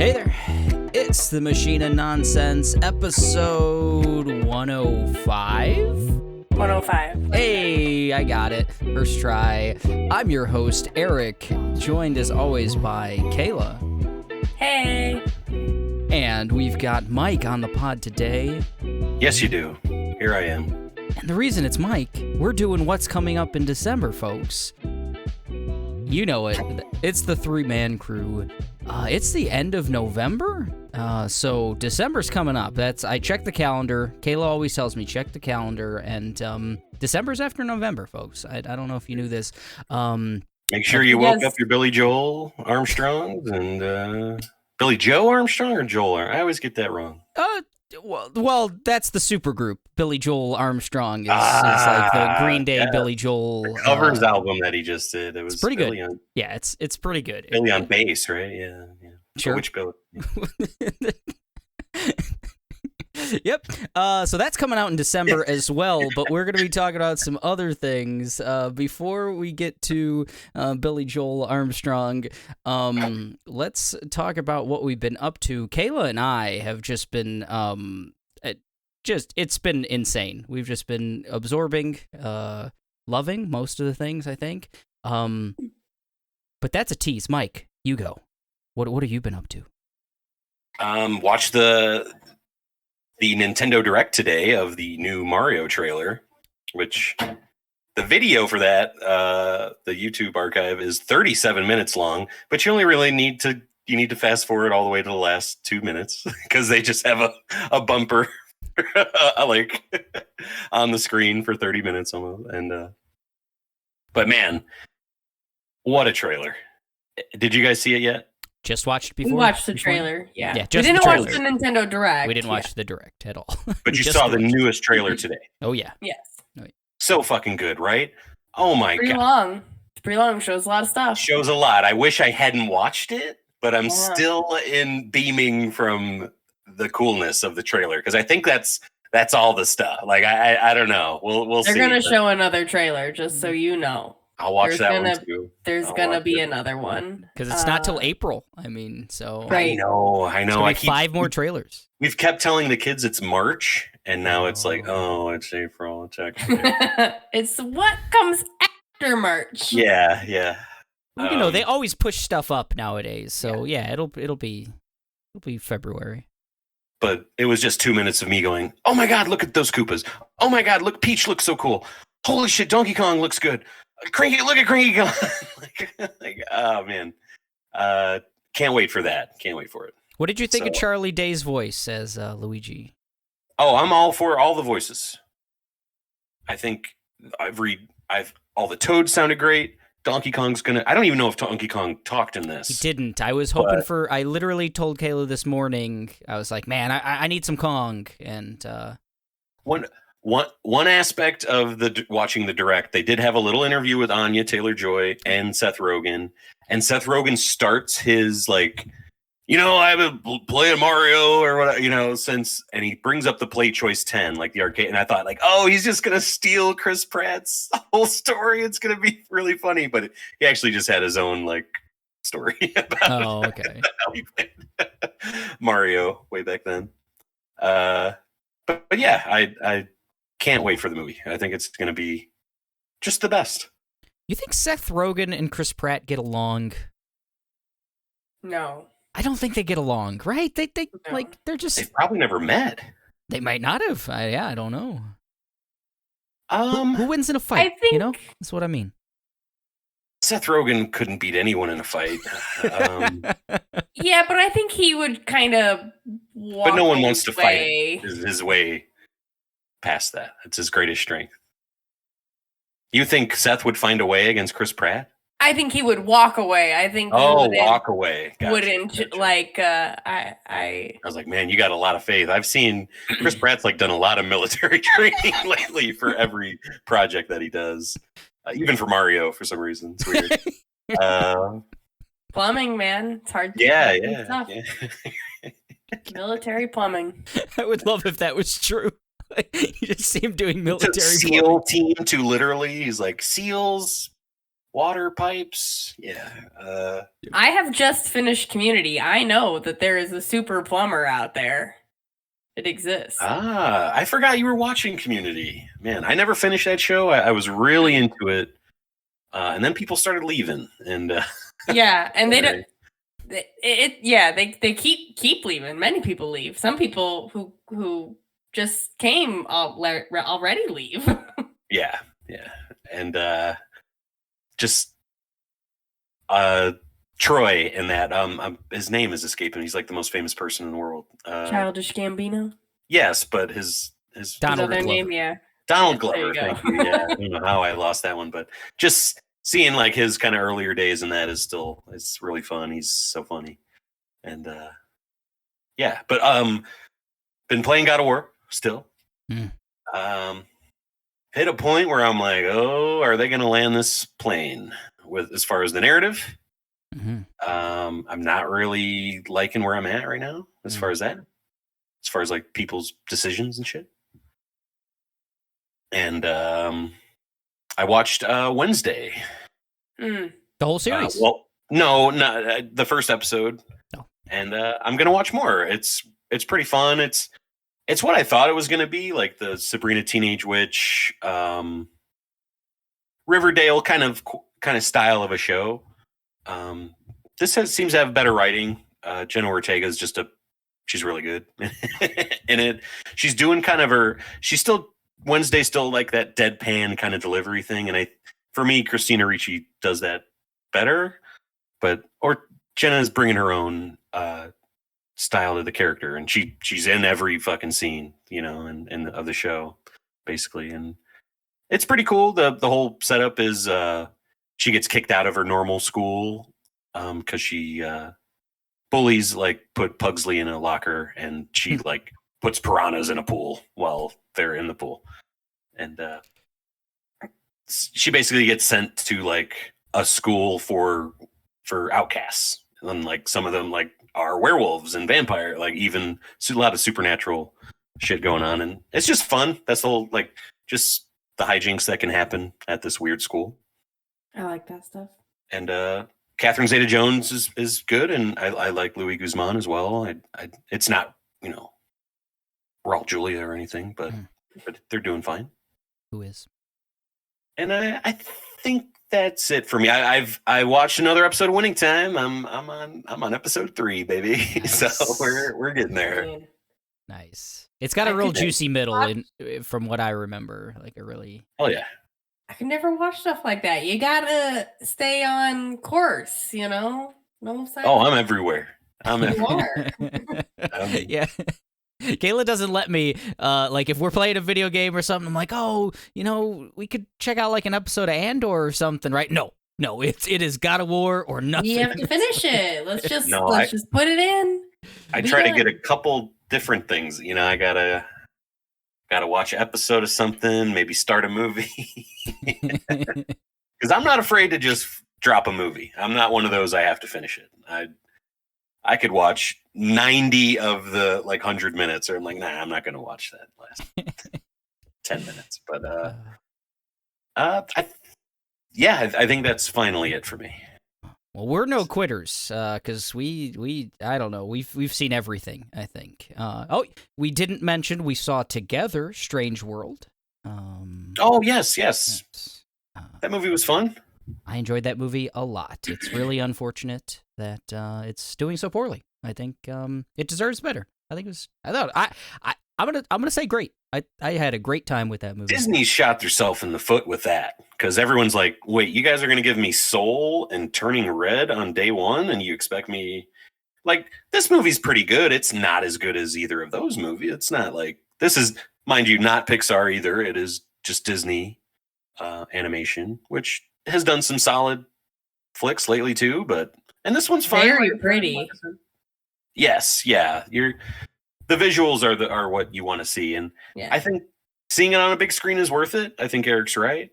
Hey there, it's the Machine of Nonsense, episode 105? 105. Hey, I got it. First try. I'm your host, Eric, joined as always by Kayla. Hey. And we've got Mike on the pod today. Yes, you do. Here I am. And the reason it's Mike, we're doing what's coming up in December, folks. You know it. It's the three-man crew. It's the end of November, so December's coming up. I checked the calendar. Kayla always tells me check the calendar, and December's after November, folks. I don't know if you knew this. Make sure you woke up your Billy Joel Armstrongs and Billy Joe Armstrong or Joel I always get that wrong. Well, that's the supergroup. Billy Joel Armstrong is like the Green Day Billy Joel the covers album that he just did. It was pretty Billy good. Yeah, it's pretty good. Billy on bass, right? Yeah. Sure. Which Billy? Yep. So that's coming out in December as well, but we're going to be talking about some other things. Before we get to Billy Joel Armstrong, let's talk about what we've been up to. Kayla and I have just been, it's been insane. We've just been absorbing, loving most of the things, I think. But that's a tease. Mike, you go. What have you been up to? Watch the Nintendo Direct today of the new Mario trailer, which the video for that, the YouTube archive is 37 minutes long, but you only really need to fast forward all the way to the last 2 minutes because they just have a bumper like on the screen for 30 minutes almost. And but man, what a trailer. Did you guys see it yet? Just watched before. We watched the trailer. Yeah. Yeah, we didn't watch the Nintendo Direct. We didn't watch the Direct at all. But you saw the newest trailer today. Oh, yeah. Yes. Oh, yeah. So fucking good, right? Oh, my God. It's pretty long. Shows a lot of stuff. Shows a lot. I wish I hadn't watched it, but I'm still beaming from the coolness of the trailer because I think that's all the stuff. Like, I don't know. We'll see. They're going to show another trailer, just so you know. I'll watch that one too. There's gonna be another one because it's not till April. I mean, so right. I know. I keep 5 more trailers. We've kept telling the kids it's March, and now it's like, it's April. It's actually it's what comes after March. Yeah. You know, they always push stuff up nowadays. So yeah, it'll be February. But it was just 2 minutes of me going, "Oh my God, look at those Koopas! Oh my God, look, Peach looks so cool! Holy shit, Donkey Kong looks good! Look at Cranky Kong!" like, oh man, can't wait for that. Can't wait for it. What did you think of Charlie Day's voice as Luigi? Oh, I'm all for all the voices. I think all the Toads sounded great. Donkey Kong's I don't even know if Donkey Kong talked in this. He didn't. I was hoping I literally told Kayla this morning. I was like, man, I need some Kong, and One aspect of watching the Direct, they did have a little interview with Anya Taylor-Joy and Seth Rogen, and Seth Rogen starts his I've been playing Mario or whatever, and he brings up the Play Choice 10, like the arcade, and I thought he's just gonna steal Chris Pratt's whole story. It's gonna be really funny, but he actually just had his own story about how he played Mario way back then. But yeah, I can't wait for the movie. I think it's going to be just the best. You think Seth Rogen and Chris Pratt get along? No. I don't think they get along, right? They're just... They've probably never met. They might not have. I don't know. Who wins in a fight? I think... That's what I mean. Seth Rogen couldn't beat anyone in a fight. Yeah, but I think he would kind of But no one wants to fight his way past that. It's his greatest strength. You think Seth would find a way against Chris Pratt? I think he would walk away. I think walk away. Gotcha. I was like, man, you got a lot of faith. I've seen Chris Pratt's done a lot of military training lately for every project that he does. Even for Mario, for some reason. It's weird. Plumbing, man. It's hard. Yeah. Military plumbing. I would love if that was true. You just see him doing military SEAL team to literally, he's like, SEALs water pipes. Yeah. I have just finished Community. I know that there is a super plumber out there. It exists. I forgot you were watching Community. Man, I never finished that show. I was really into it. And then people started leaving. And yeah, and they don't. They keep leaving. Many people leave. Some people who just came already leave. yeah. And just Troy in that. His name is escaping. He's like the most famous person in the world. Childish Gambino. Yes, but his Donald other Glover. name, yeah. Donald Glover. Thank you. Yeah, I don't know how I lost that one, but just seeing like his kind of earlier days in that it's really fun. He's so funny, and yeah. But been playing God of War still. Hit a point where I'm like, oh, are they going to land this plane with as far as the narrative? I'm not really liking where I'm at right now as far as that, as far as like people's decisions and shit. And I watched Wednesday. The whole series? Well, no, not the first episode. No. And I'm gonna watch more. It's pretty fun. It's what I thought it was gonna be, like the Sabrina Teenage Witch, Riverdale kind of style of a show. This seems to have better writing. Jenna Ortega is she's really good in it. She's doing Wednesday still like that deadpan kind of delivery thing, and for me, Christina Ricci does that better. Or Jenna is bringing her own style to the character, and she's in every fucking scene, and of the show, basically, and it's pretty cool. The whole setup is she gets kicked out of her normal school because she bullies put Pugsley in a locker, and she puts piranhas in a pool while they're in the pool, and she basically gets sent to a school for outcasts, and some of them are werewolves and vampire, even a lot of supernatural shit going on, and it's just fun. That's the whole just the hijinks that can happen at this weird school. I like that stuff. And Catherine Zeta-Jones is good, and I like Louis Guzman as well. It's not Raul Julia or anything, but they're doing fine. Who is? And I think that's it for me. I watched another episode of Winning Time. I'm on episode 3, baby. Nice. So we're getting there. Nice. It's got a real juicy middle from what I remember. Oh yeah. I can never watch stuff like that. You gotta stay on course, No I'm everywhere. Yeah. Kayla doesn't let me, if we're playing a video game or something, I'm like, oh, we could check out an episode of Andor or something, right? No, it is God of War or nothing. You have to finish it. Let's just put it in. I try to get a couple different things. I gotta watch an episode of something, maybe start a movie. Because I'm not afraid to just drop a movie. I'm not one of those I have to finish it. I could watch 90 of the 100 minutes, or I'm like, nah, I'm not going to watch that last 10 minutes. But I think that's finally it for me. Well, we're no quitters, because we I don't know, we've seen everything, I think. We didn't mention we saw together Strange World. Yes. That movie was fun. I enjoyed that movie a lot. It's really unfortunate that it's doing so poorly. I think it deserves better. I'm gonna say great. I had a great time with that movie. Disney shot themselves in the foot with that, because everyone's like, wait, you guys are gonna give me Soul and Turning Red on day one, and you expect me this movie's pretty good. It's not as good as either of those movies. It's not this is, mind you, not Pixar either. It is just Disney animation, which has done some solid flicks lately too, and this one's fine. Very pretty. Yes, yeah. The visuals are what you want to see, and I think seeing it on a big screen is worth it. I think Eric's right.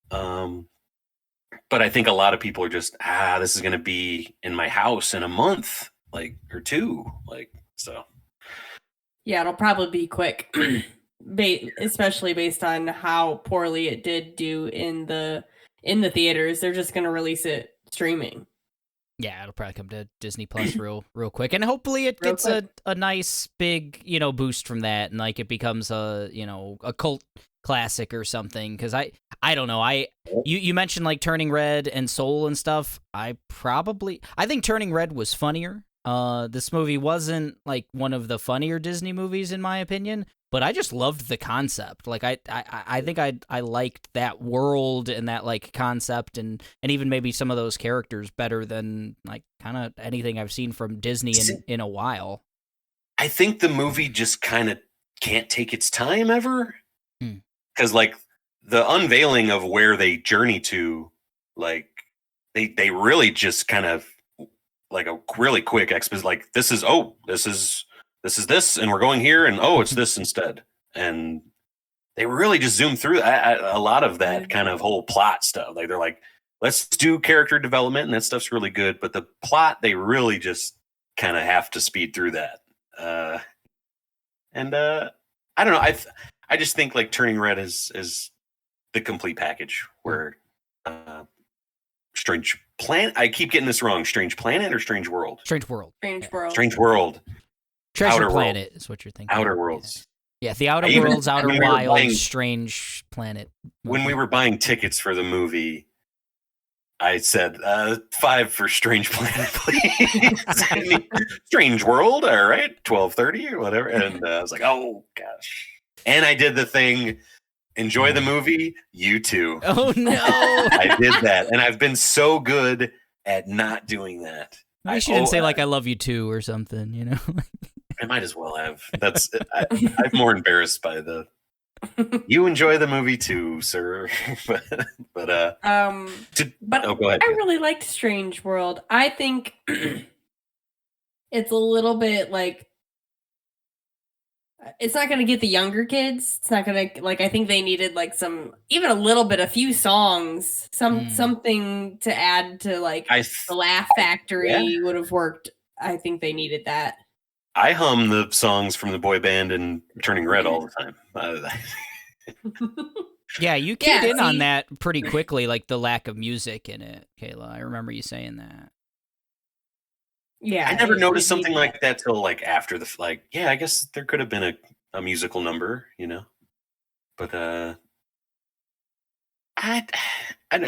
But I think a lot of people are just this is going to be in my house in a month, or 2, so. Yeah, it'll probably be quick. Especially based on how poorly it did do in the in the theaters. They're just going to release it streaming. Yeah, it'll probably come to Disney Plus real quick, and hopefully it Real gets a nice big boost from that, and like it becomes a cult classic or something. Because I don't know, you mentioned like Turning Red and Soul and stuff. I think Turning Red was funnier. This movie wasn't like one of the funnier Disney movies in my opinion, but I just loved the concept. Like I think I liked that world and that like concept and even maybe some of those characters better than like kind of anything I've seen from Disney in a while. I think the movie just kind of can't take its time ever. Because like the unveiling of where they journey to, like they really just kind of like a really quick exposition. Like this is this, and we're going here, and it's this instead. And they really just zoom through a lot of that kind of whole plot stuff. Like they're like, let's do character development, and that stuff's really good. But the plot, they really just kind of have to speed through that. I don't know. I just think like Turning Red is the complete package where Strange Planet. I keep getting this wrong. Strange Planet or Strange World? Strange World. Strange World. Treasure Outer Planet World. is what you're thinking. Outer Worlds. Yeah, the Outer Worlds, Outer Wilds, Strange Planet. When we were buying tickets for the movie, I said 5 for Strange Planet, please. Strange World, all right, 12:30 or whatever. And I was like, oh gosh. And I did the thing. Enjoy the movie. You too. Oh no! I did that, and I've been so good at not doing that. I shouldn't say like I love you too or something. I might as well have. I'm more embarrassed by the. You enjoy the movie too, sir. but go ahead. I really liked Strange World. I think it's a little bit like it's not going to get the younger kids. It's not going to I think they needed like a few songs, something to add to like the Laugh Factory would have worked. I think they needed that. I hum the songs from the boy band and Turning Red all the time. Yeah, you keyed in on that pretty quickly, like the lack of music in it, Kayla. I remember you saying that. Yeah, I never noticed something like that till like after I guess there could have been a musical number, But a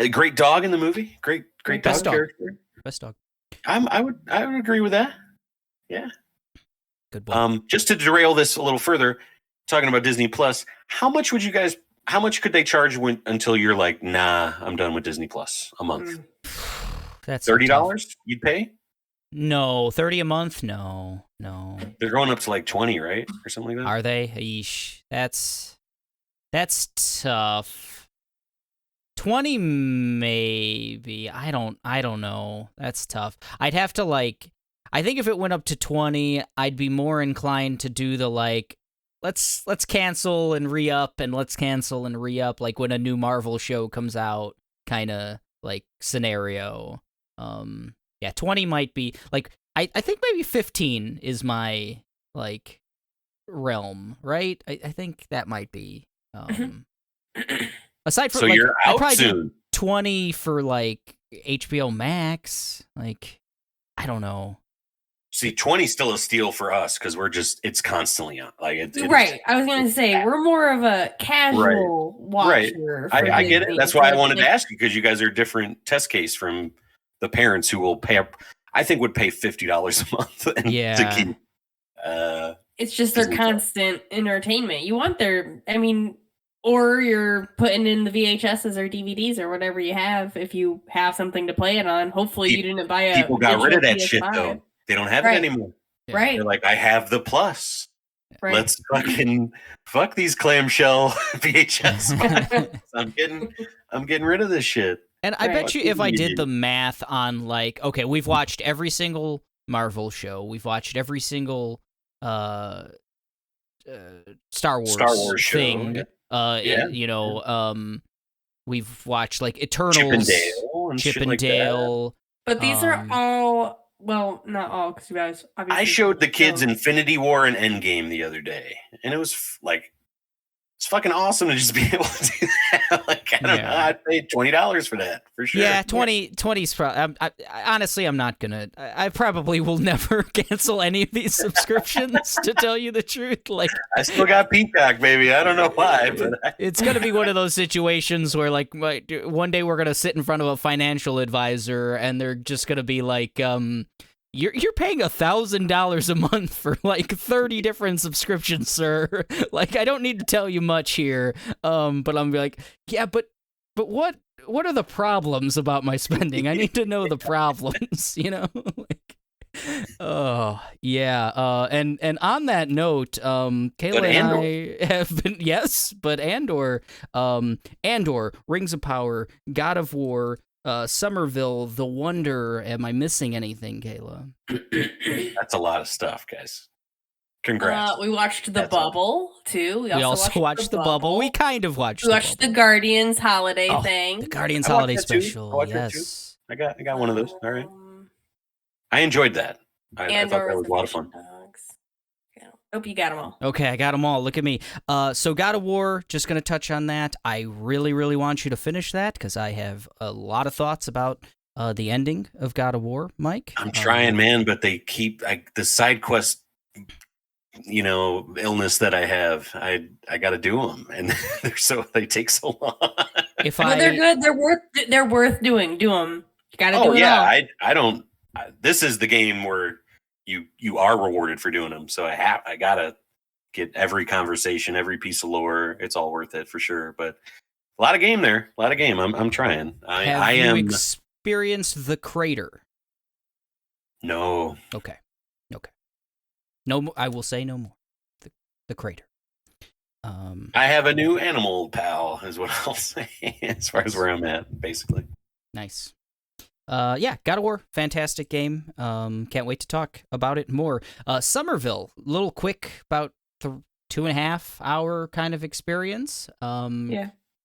great dog in the movie, great Best dog dog. character, Best dog. I would agree with that. Yeah. Good boy. Just to derail this a little further, talking about Disney Plus, how much could they charge until you're like, nah, I'm done with Disney Plus a month? That's $30 you'd pay? No, 30 a month? No. They're going up to like 20, right? Or something like that? Are they? Eesh. That's tough. 20 maybe. I don't know. That's tough. I'd have to I think if it went up to 20, I'd be more inclined to do the let's cancel and re-up and let's cancel and re-up like when a new Marvel show comes out kind of like scenario. Yeah, 20 might be I think maybe 15 is my realm, right? I think that might be aside from so you're out I'd probably soon. do 20 for HBO Max. I don't know. See, 20 is still a steal for us because it's constantly on. Right. I was going to say, we're more of a casual watcher. Right. I get it. That's why I wanted to ask you because you guys are a different test case from the parents who will pay up. I think would pay $50 a month to keep. It's just their constant entertainment. You want or you're putting in the VHSs or DVDs or whatever you have if you have something to play it on. Hopefully you didn't buy a people got rid of that PS5. shit though. They don't have it anymore. Yeah. Right. They're like, I have the Plus. Right. Let's fuck these clamshell VHS. I'm getting rid of this shit. And I bet you if I did the math on okay, we've watched every single Marvel show, we've watched every single Star Wars thing. Show. We've watched Eternals, Chippendale. But these are all not all because you guys obviously I showed the kids Infinity War and Endgame the other day, and it was it's fucking awesome to just be able to do that. Like, I don't know, I'd pay $20 for that for sure. Yeah, 20's probably. Honestly, I'm not gonna. I probably will never cancel any of these subscriptions. To tell you the truth, like I still got Peacock, baby. I don't know why, but it's gonna be one of those situations where, like, one day we're gonna sit in front of a financial advisor, and they're just gonna be like, You're paying $1,000 a month for like 30 different subscriptions, sir. Like, I don't need to tell you much here. But I'm like, yeah, but what are the problems about my spending? I need to know the problems, you know? Like, oh yeah. And on that note, Kayla and I have been but Andor, Rings of Power, God of War, Somerville, The Wonder. Am I missing anything, Kayla? That's a lot of stuff, guys. Congrats. We watched The Bubble, too. We also watched The Bubble. We kind of watched the Guardians holiday thing. The Guardians holiday special. Yes. I got one of those. All right. I enjoyed that. I thought that was a lot of fun. Hope you got them all. Okay, I got them all. Look at me. So God of War, just going to touch on that. I really, really want you to finish that because I have a lot of thoughts about the ending of God of War, Mike. I'm trying, man, but they keep the side quest, illness that I have. I got to do them, and they take so long. They're good. They're worth doing. Do them. You got to do it all. I don't. This is the game where you are rewarded for doing them. So I gotta get every conversation, every piece of lore. It's all worth it for sure. But a lot of game there. A lot of game. I'm trying. Have you experienced the crater? No. Okay. No, I will say no more. The crater. I have a new animal pal, is what I'll say, as far as where I'm at, basically. Nice. God of War, fantastic game. Can't wait to talk about it more. Somerville, little quick, about 2.5 hour kind of experience.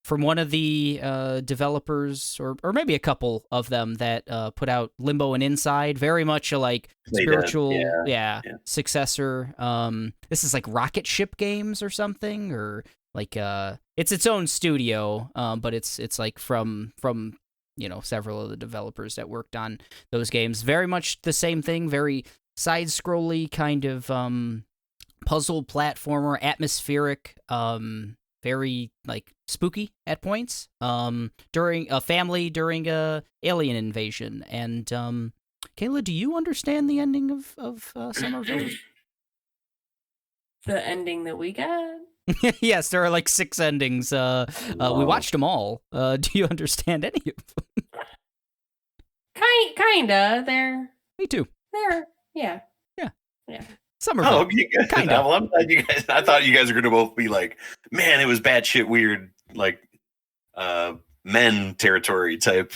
From one of the developers, or maybe a couple of them that put out Limbo and Inside, very much a spiritual successor. This is like rocket ship games or something, or like it's its own studio, but it's like from several of the developers that worked on those games. Very much the same thing, very side-scrolly kind of puzzle platformer, atmospheric, very like spooky at points. During a alien invasion. And Kayla, do you understand the ending of Somerville? The ending that we got? Yes, there are like 6 endings. We watched them all. Do you understand any of them? Kinda. They're. Me too. Yeah. Somerville. Oh, okay, good. Kind of. Well, I'm glad you guys. I thought you guys were going to both be like, man, it was batshit weird, like men territory type.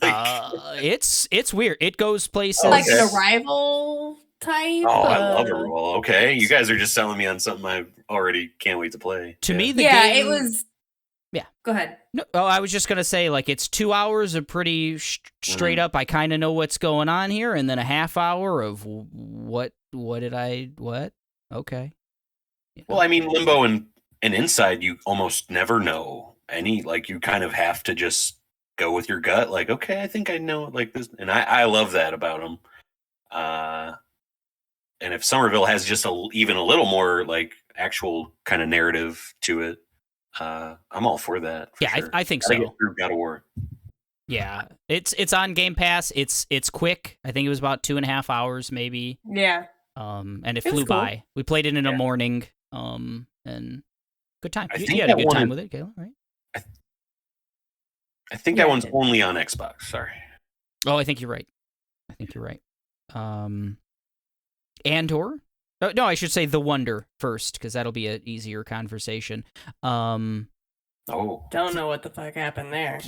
It's weird. It goes places like an Arrival type. Oh, I love Arrival. Okay, you guys are just selling me on something I already can't wait to play. To me, the game. It was. Yeah, go ahead. No, I was just gonna say, like, it's 2 hours of pretty straight up. I kind of know what's going on here, and then a half hour of what did I what? Okay. Well, I mean, Limbo and Inside, you almost never know any. Like, you kind of have to just go with your gut. Like, okay, I think I know like this, and I love that about them. And if Somerville has just even a little more like actual kind of narrative to it, I'm all for that. Sure. I think so. Get through God of War. Yeah, it's on Game Pass. It's quick. I think it was about 2.5 hours, maybe. Yeah. And it flew by. We played it in a morning. And good time. You had a good time with it, Kayla, right? I think that one's only on Xbox. Sorry. Oh, I think you're right. Andor? Oh, no, I should say The Wonder first, because that'll be an easier conversation. Don't know what the fuck happened there.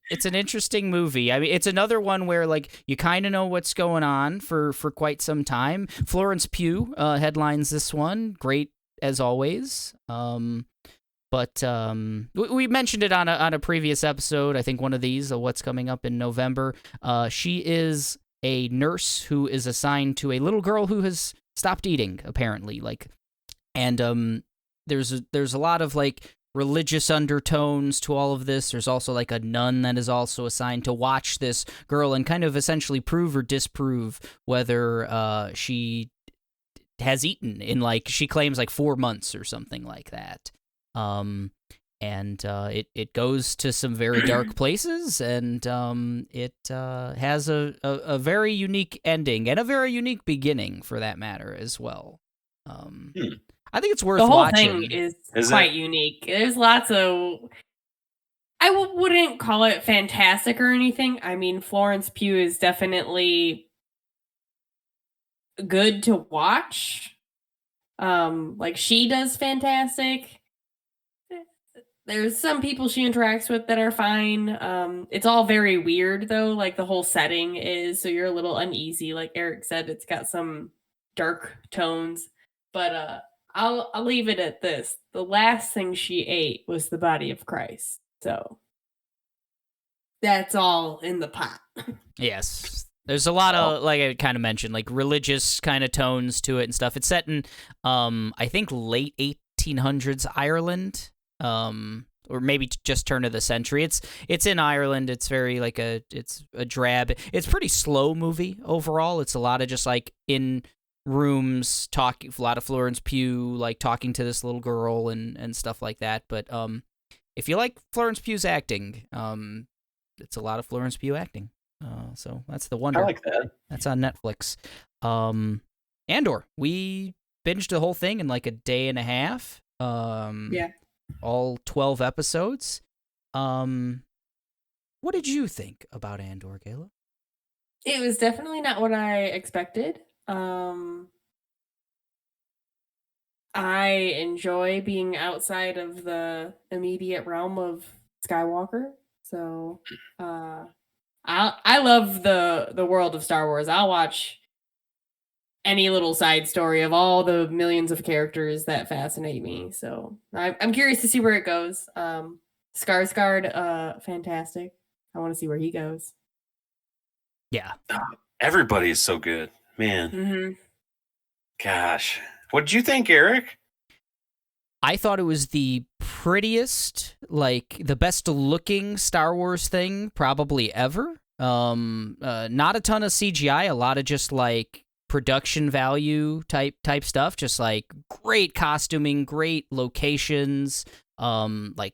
It's an interesting movie. I mean, it's another one where like you kind of know what's going on for quite some time. Florence Pugh headlines this one, great as always. But we mentioned it on a previous episode. I think one of these, what's coming up in November. She is a nurse who is assigned to a little girl who has stopped eating, apparently. Like, And there's a lot of like religious undertones to all of this. There's also like a nun that is also assigned to watch this girl and kind of essentially prove or disprove whether she has eaten in, like, she claims like 4 months or something like that. And it goes to some very dark places, and it has a very unique ending and a very unique beginning for that matter as well. I think it's worth watching. The whole thing is quite unique. There's lots of... I wouldn't call it fantastic or anything. I mean, Florence Pugh is definitely good to watch. Like, she does fantastic. There's some people she interacts with that are fine. It's all very weird, though. Like, the whole setting is, so you're a little uneasy. Like Eric said, it's got some dark tones. But I'll leave it at this. The last thing she ate was the body of Christ. So that's all in the pot. Yes. There's a lot of, like I kind of mentioned, like religious kind of tones to it and stuff. It's set in, I think, late 1800s Ireland, or maybe just turn of the century. It's in Ireland. It's very like it's a drab. It's a pretty slow movie overall. It's a lot of just like in rooms talking, a lot of Florence Pugh like talking to this little girl and stuff like that. But if you like Florence Pugh's acting, it's a lot of Florence Pugh acting. So that's The Wonder. I like that. That's on Netflix. Andor, we binged the whole thing in like a day and a half. Yeah. All 12 episodes. What did you think about Andor, Kayla? It was definitely not what I expected. I enjoy being outside of the immediate realm of Skywalker. So I love the world of Star Wars. I'll watch any little side story of all the millions of characters that fascinate me. So I'm curious to see where it goes. Skarsgård, fantastic. I want to see where he goes. Yeah. Everybody is so good, man. Mm-hmm. Gosh. What did you think, Eric? I thought it was the prettiest, like the best looking Star Wars thing probably ever. Not a ton of CGI, a lot of just like production value type stuff, just like great costuming, great locations, like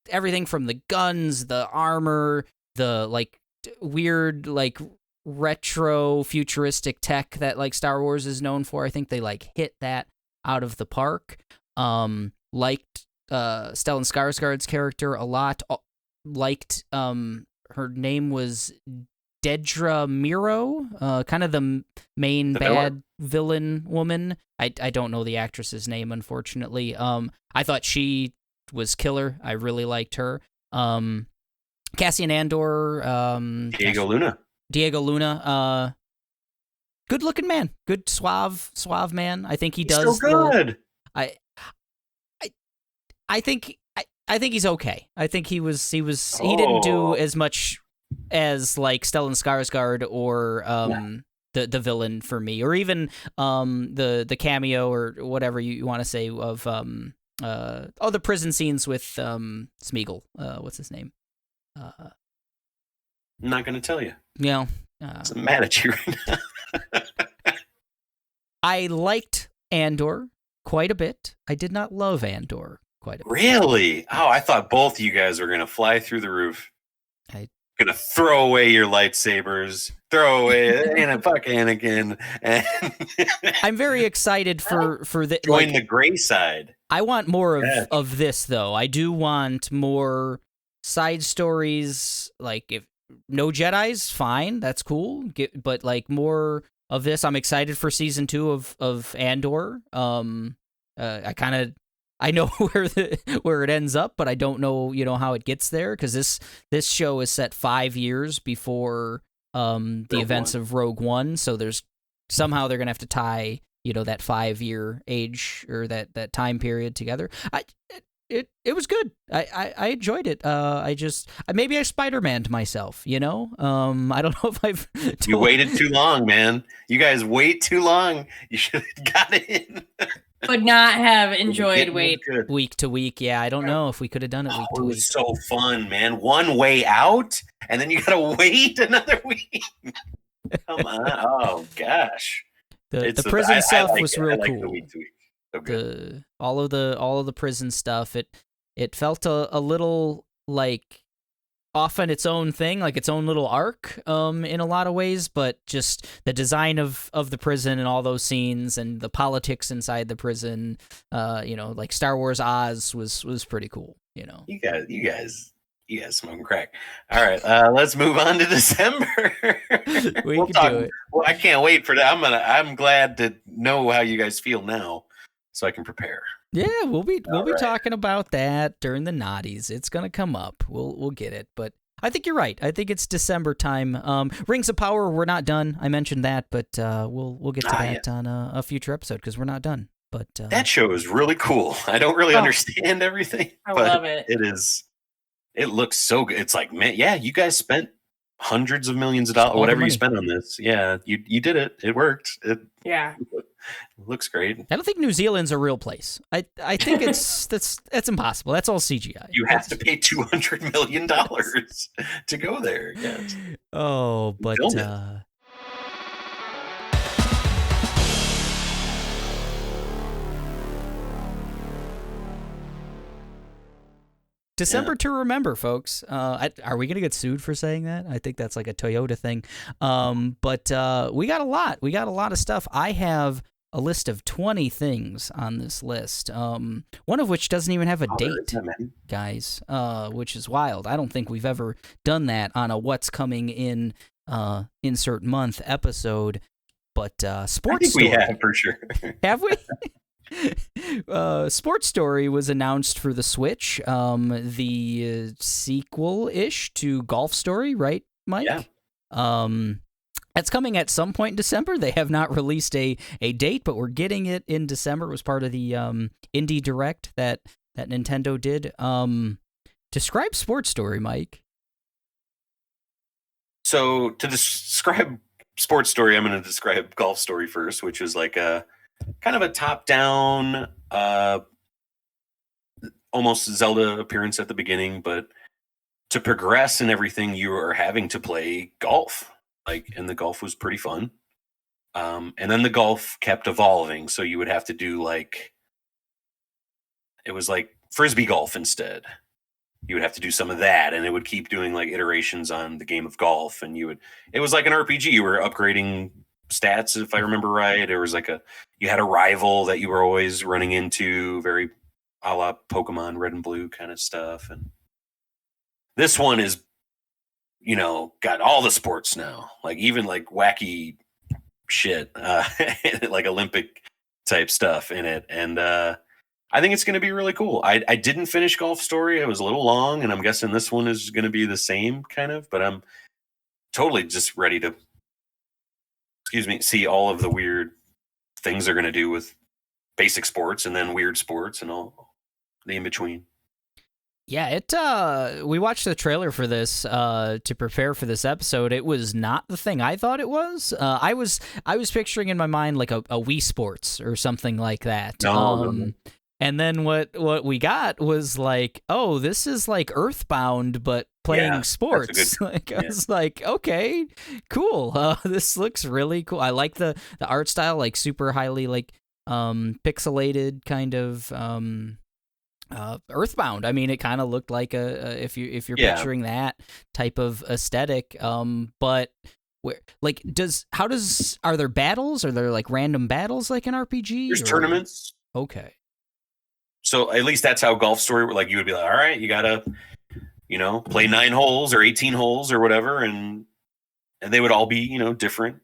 everything from the guns, the armor, the like weird like retro futuristic tech that like Star Wars is known for. I think they like hit that out of the park. Liked Stellan Skarsgård's character a lot. Liked her name was Dedra Miro, kind of the main bad villain woman. I don't know the actress's name, unfortunately. I thought she was killer. I really liked her. Cassian Andor. Diego Luna. Good looking man. Good suave man. I think he does. So good. I think he's okay. I think he didn't do as much as like Stellan Skarsgård or the villain for me, or even the cameo or whatever you want to say of the prison scenes with Smeagol. What's his name? I'm not going to tell you. You know, I'm mad at you right now. I liked Andor quite a bit. I did not love Andor quite a bit. Really? Oh, I thought both of you guys were going to fly through the roof. Going to throw away your lightsabers, throw away Anakin. And I'm very excited for the join the gray side. I want more of this though. I do want more side stories. Like if no Jedis, fine, that's cool. But like more of this. I'm excited for season 2 of Andor. I know where it ends up, but I don't know, how it gets there, because this show is set 5 years before the events of Rogue One, so somehow they're gonna have to tie that 5-year age or that time period together. It was good. I enjoyed it. Maybe I Spider-Man'd myself. I don't know if I've. You waited too long, man. You guys wait too long. You should have got it in. But not have enjoyed week to week. Yeah, I don't know if we could have done it week to week. It was so fun, man. One way out, and then you gotta wait another week. Come on. Oh gosh. The prison stuff was real cool. The week to week. Okay. All of the prison stuff. It felt a little like off on its own thing, like its own little arc in a lot of ways, but just the design of the prison and all those scenes and the politics inside the prison, like Star Wars Oz was pretty cool, You guys smoking crack. All right, let's move on to December. We'll can do it. Well, I can't wait for that. I'm glad to know how you guys feel now so I can prepare. Yeah, we'll be talking about that during the naughties. It's gonna come up. We'll get it. But I think you're right. I think it's December time. Rings of Power, we're not done. I mentioned that, but we'll get to that on a future episode because we're not done. But that show is really cool. I don't really understand everything. I love it. It looks so good. It's like, man, yeah, you guys spent hundreds of millions of dollars, whatever you spent on this. Yeah, you did it. It worked. It looks great. I don't think New Zealand's a real place. I think that's impossible. That's all CGI. You have to pay $200 million to go there. Yes. Oh, but December to remember, folks. Are we gonna get sued for saying that? I think that's like a Toyota thing. But we got a lot. We got a lot of stuff. I have a list of 20 things on this list. One of which doesn't even have a date, guys. Which is wild. I don't think we've ever done that on a What's Coming in Insert Month episode. But Sports I think we have for sure. Have we? Sports Story was announced for the Switch, the sequel-ish to Golf Story, right, Mike? Yeah. That's coming at some point in December. They have not released a date, but we're getting it in December. It was part of the Indie Direct that Nintendo did. Describe Sports Story, Mike. So to describe Sports Story, I'm going to describe Golf Story first, which is like a kind of a top-down, almost Zelda appearance at the beginning, but to progress and everything, you are having to play golf. And the golf was pretty fun. And then the golf kept evolving, so you would have to do it was like Frisbee golf instead. You would have to do some of that, and it would keep doing like iterations on the game of golf, and it was like an RPG. You were upgrading stats, if I remember right. There was you had a rival that you were always running into, very a la Pokemon Red and Blue kind of stuff. And this one is, got all the sports now, even wacky shit, like Olympic type stuff in it. And I think it's going to be really cool. I didn't finish Golf Story. It was a little long, and I'm guessing this one is going to be the same kind of, but I'm totally just ready to see all of the weird things they're going to do with basic sports and then weird sports and all the in between. Yeah, we watched the trailer for this to prepare for this episode. It was not the thing I thought it was. I was picturing in my mind like a Wii Sports or something like that. No. And then what we got was oh, this is like Earthbound, but playing sports. I was like, okay, cool. This looks really cool. I like the art style, super highly pixelated kind of Earthbound. I mean, it kind of looked like if you're picturing that type of aesthetic. But are there battles? Are there random battles like an RPG? There's tournaments. Okay. So at least that's how Golf Story, you would be all right, you gotta, play 9 holes or 18 holes or whatever, and they would all be, different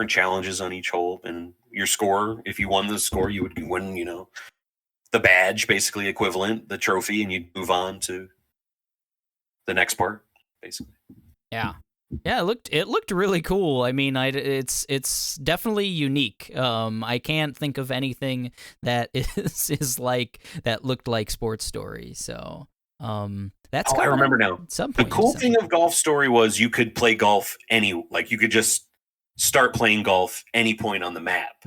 challenges on each hole, and your score, if you won the score, you would win, the badge, basically equivalent, the trophy, and you'd move on to the next part, basically. Yeah. Yeah, it looked really cool. I mean, it's definitely unique. I can't think of anything that is that looked like Sports Story. So, that's I remember now. The cool thing of Golf Story was you could play golf you could just start playing golf any point on the map.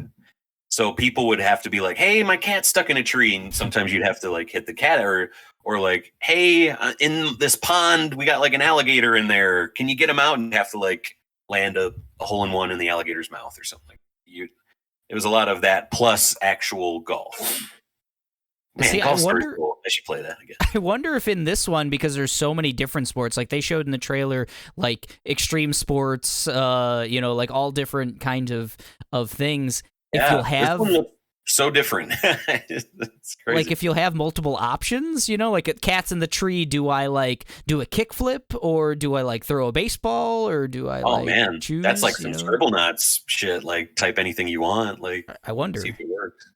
So people would have to be like, "Hey, my cat's stuck in a tree," and sometimes you'd have to like hit the cat, or like, "Hey, in this pond, we got like an alligator in there. Can you get him out?" And have to like land a hole in one in the alligator's mouth or something. It was a lot of that plus actual golf. Man, See, golf story cool. I should play that again. I wonder if in this one, because there's so many different sports, like they showed in the trailer, like extreme sports, like all different kinds of things. Yeah, if you'll have so different. It's crazy. Like if you'll have multiple options, like cats in the tree, do I like do a kickflip, or do I like throw a baseball, or do I choose? That's like some scribble knots shit. Like type anything you want. Like I wonder. See if it works.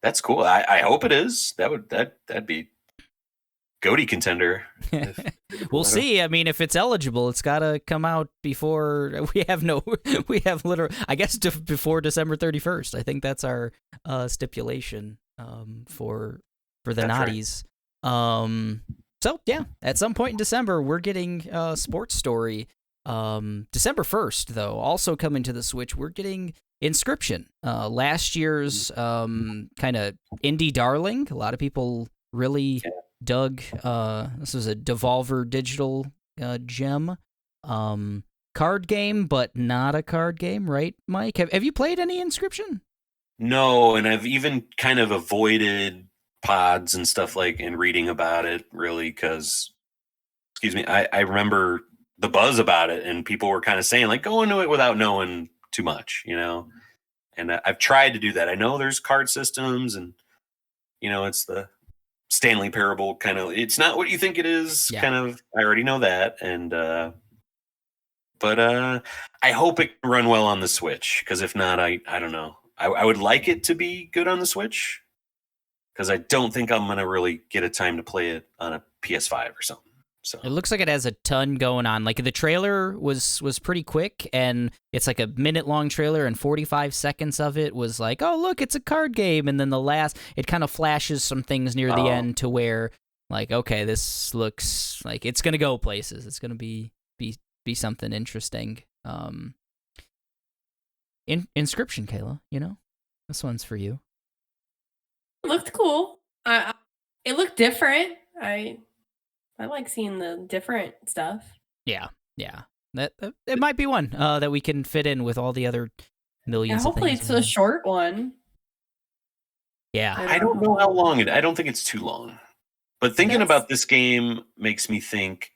That's cool. I hope it is. That'd be GOATY contender. We'll see. I mean, if it's eligible, it's got to come out before we have literally, I guess, before December 31st. I think that's our stipulation for the Naughties. Right. So yeah, at some point in December, we're getting Sports Story. December 1st, though, also coming to the Switch, we're getting Inscryption. Last year's kind of indie darling. A lot of people really dug. This was a Devolver Digital gem. Card game, but not a card game, right, Mike? Have you played any Inscryption? No, and I've even kind of avoided pods and stuff and reading about it, really, because, I remember the buzz about it, and people were kind of saying, like, go into it without knowing too much, And I've tried to do that. I know there's card systems, and, it's the Stanley Parable kind of, it's not what you think it is, kind of, I already know that, and, but I hope it can run well on the Switch, because if not, I don't know. I would like it to be good on the Switch, because I don't think I'm going to really get a time to play it on a PS5 or something. So it looks like it has a ton going on. Like the trailer was pretty quick, and it's like a minute-long trailer, and 45 seconds of it was like, oh, look, it's a card game. And then it kind of flashes some things near the end to where, like, okay, this looks like it's going to go places. It's going to be something interesting. Inscryption, Kayla, this one's for you. It looked cool. It looked different. I like seeing the different stuff. Yeah. That it might be one that we can fit in with all the other millions. Hopefully, of things it's a short one. Yeah, I don't know how long I don't think it's too long. But thinking about this game makes me think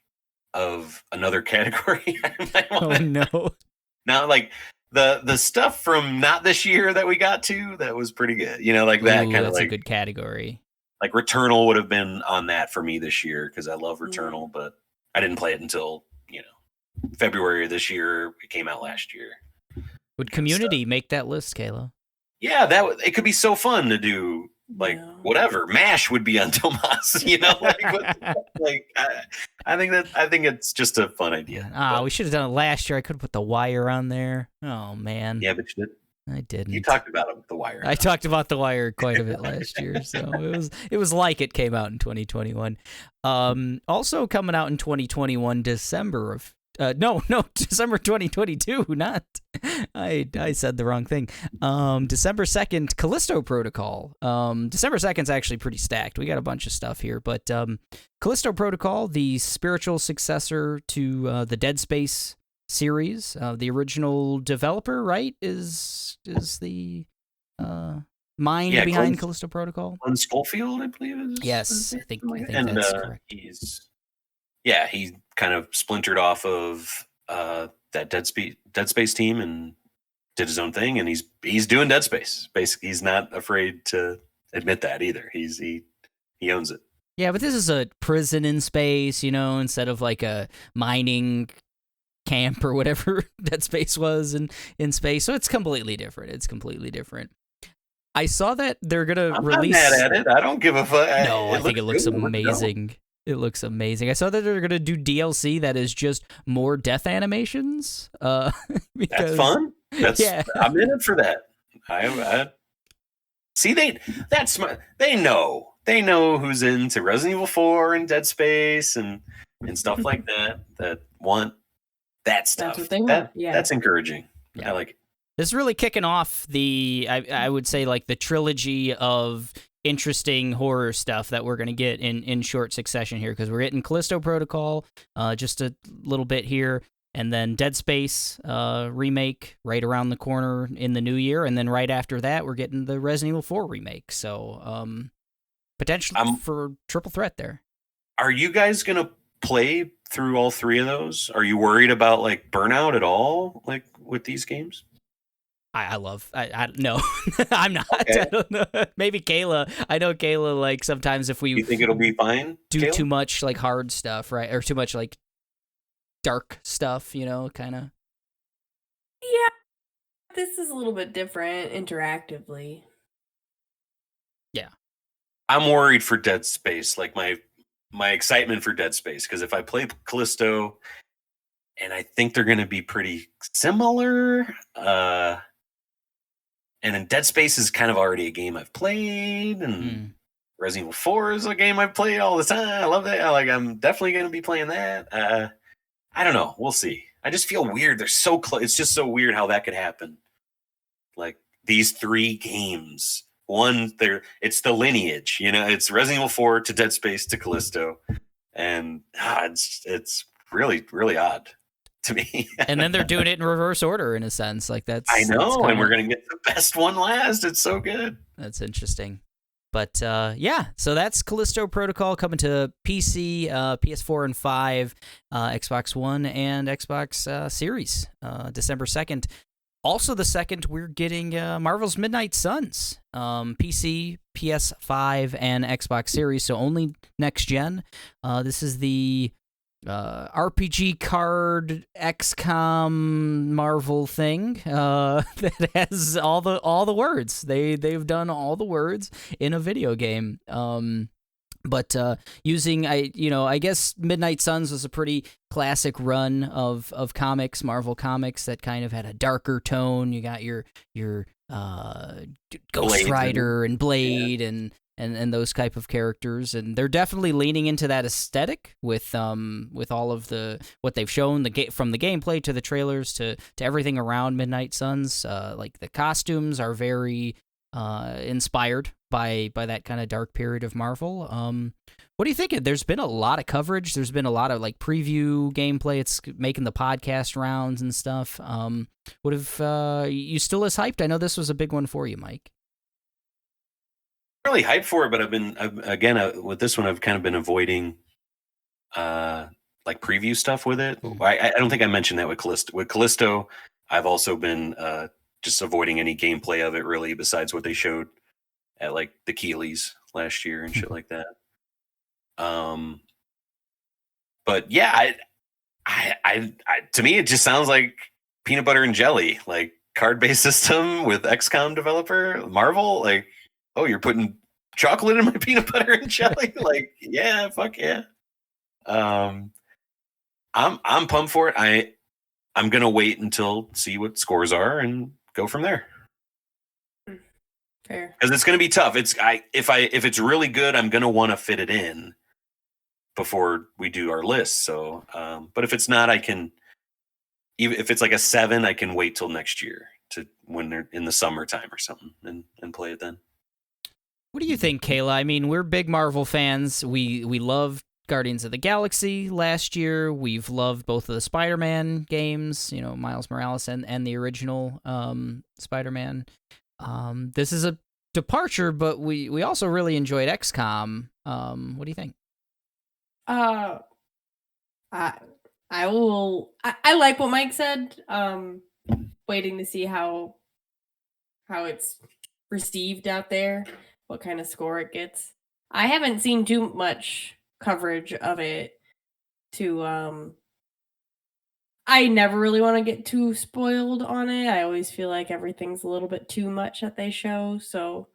of another category. Oh no! Now, like the stuff from not this year that we got to, that was pretty good. Like that kind of that's a good category. Like Returnal would have been on that for me this year, because I love Returnal, but I didn't play it until, February of this year. It came out last year. Would Community make that list, Kayla? Yeah, it could be so fun to do, whatever. MASH would be on Tomas, I think it's just a fun idea. We should have done it last year. I could have put The Wire on there. Oh man. Yeah, but you did. I didn't. You talked about The Wire. I talked about The Wire quite a bit last year, so it was like it came out in 2021. Also coming out in 2021, December 2022. Not, I said the wrong thing. December 2nd, Callisto Protocol. December 2nd is actually pretty stacked. We got a bunch of stuff here, but Callisto Protocol, the spiritual successor to the Dead Space series. The original developer, right, is the mind behind Callisto Protocol. Glenn Schofield, I believe. Yes, I think that's correct. He kind of splintered off of that Dead Space team and did his own thing, and he's doing Dead Space. Basically, he's not afraid to admit that either. He owns it. Yeah, but this is a prison in space, instead of like a mining camp or whatever Dead Space was in space. So it's completely different. I saw that they're gonna release. I'm not mad at it. I don't give a fuck. No, I think it looks amazing. It looks amazing. I saw that they're gonna do DLC that is just more death animations. Because, that's fun. I'm in it for that. I see. That's smart. They know who's into Resident Evil 4 and Dead Space and stuff like that. That want that stuff. That's what they want. That's encouraging. Yeah. I like it. This is really kicking off I would say, like, the trilogy of interesting horror stuff that we're going to get in short succession here, because we're getting Callisto Protocol just a little bit here, and then Dead Space remake right around the corner in the new year, and then right after that we're getting the Resident Evil 4 remake. So potential for triple threat there. Are you guys going to play through all three of those? Are you worried about like burnout at all, like with these games? I no, I'm not. Okay. I don't know. Maybe Kayla. I know Kayla, like, sometimes if you think it'll be fine, do Kayla? Too much like hard stuff, right? Or too much like dark stuff, you know, kind of. Yeah, this is a little bit different interactively. Yeah. I'm worried for Dead Space, like my excitement for Dead Space, because if I play Callisto, and I think they're going to be pretty similar, and then Dead Space is kind of already a game I've played, and Resident Evil 4 is a game I've played all the time. I love that. Like, I'm definitely going to be playing that. I don't know. We'll see. I just feel weird. They're so close. It's just so weird how that could happen. Like, these three games. One, it's the lineage. You know, it's Resident Evil 4 to Dead Space to Callisto. And it's really, really odd to me. And then they're doing it in reverse order in a sense. Like, that's, I know, and we're gonna get the best one last. It's so good. That's interesting. But yeah, so that's Callisto Protocol coming to PC, PS4 and 5, Xbox One and Xbox Series, December 2nd. Also the 2nd, we're getting Marvel's Midnight Suns, PC, PS5, and Xbox Series, so only next gen. This is the RPG card XCOM Marvel thing that has all the words. They've done all the words in a video game. But using I guess Midnight Suns was a pretty classic run of comics, Marvel comics, that kind of had a darker tone. You got your Ghost Rider and Blade and those type of characters, and they're definitely leaning into that aesthetic with all of what they've shown from the gameplay to the trailers to everything around Midnight Suns. Like, the costumes are very inspired by that kind of dark period of Marvel. What do you think? There's been a lot of coverage. There's been a lot of like preview gameplay. It's making the podcast rounds and stuff. What if you still as hyped? I know this was a big one for you, Mike. Really hyped for it, but I've with this one, I've kind of been avoiding like preview stuff with it. I don't think I mentioned that with Callisto. With Callisto, I've also been just avoiding any gameplay of it, really, besides what they showed at like the Keeleys last year and shit like that. But yeah, I to me, it just sounds like peanut butter and jelly, like card-based system with XCOM developer Marvel. Like, oh, you're putting chocolate in my peanut butter and jelly? Like, yeah, fuck yeah. I'm pumped for it. I'm gonna wait until see what scores are and go from there. Fair. Because it's gonna be tough. If it's really good, I'm gonna want to fit it in before we do our list. So, but if it's not, I can. Even if it's like a 7, I can wait till next year to when they're in the summertime or something and play it then. What do you think, Kayla? I mean, we're big Marvel fans. We loved Guardians of the Galaxy last year. We've loved both of the Spider-Man games, Miles Morales and the original Spider-Man. This is a departure, but we also really enjoyed XCOM. What do you think? I like what Mike said. Waiting to see how it's received out there, what kind of score it gets. I haven't seen too much coverage of it I never really want to get too spoiled on it. I always feel like everything's a little bit too much that they show. So,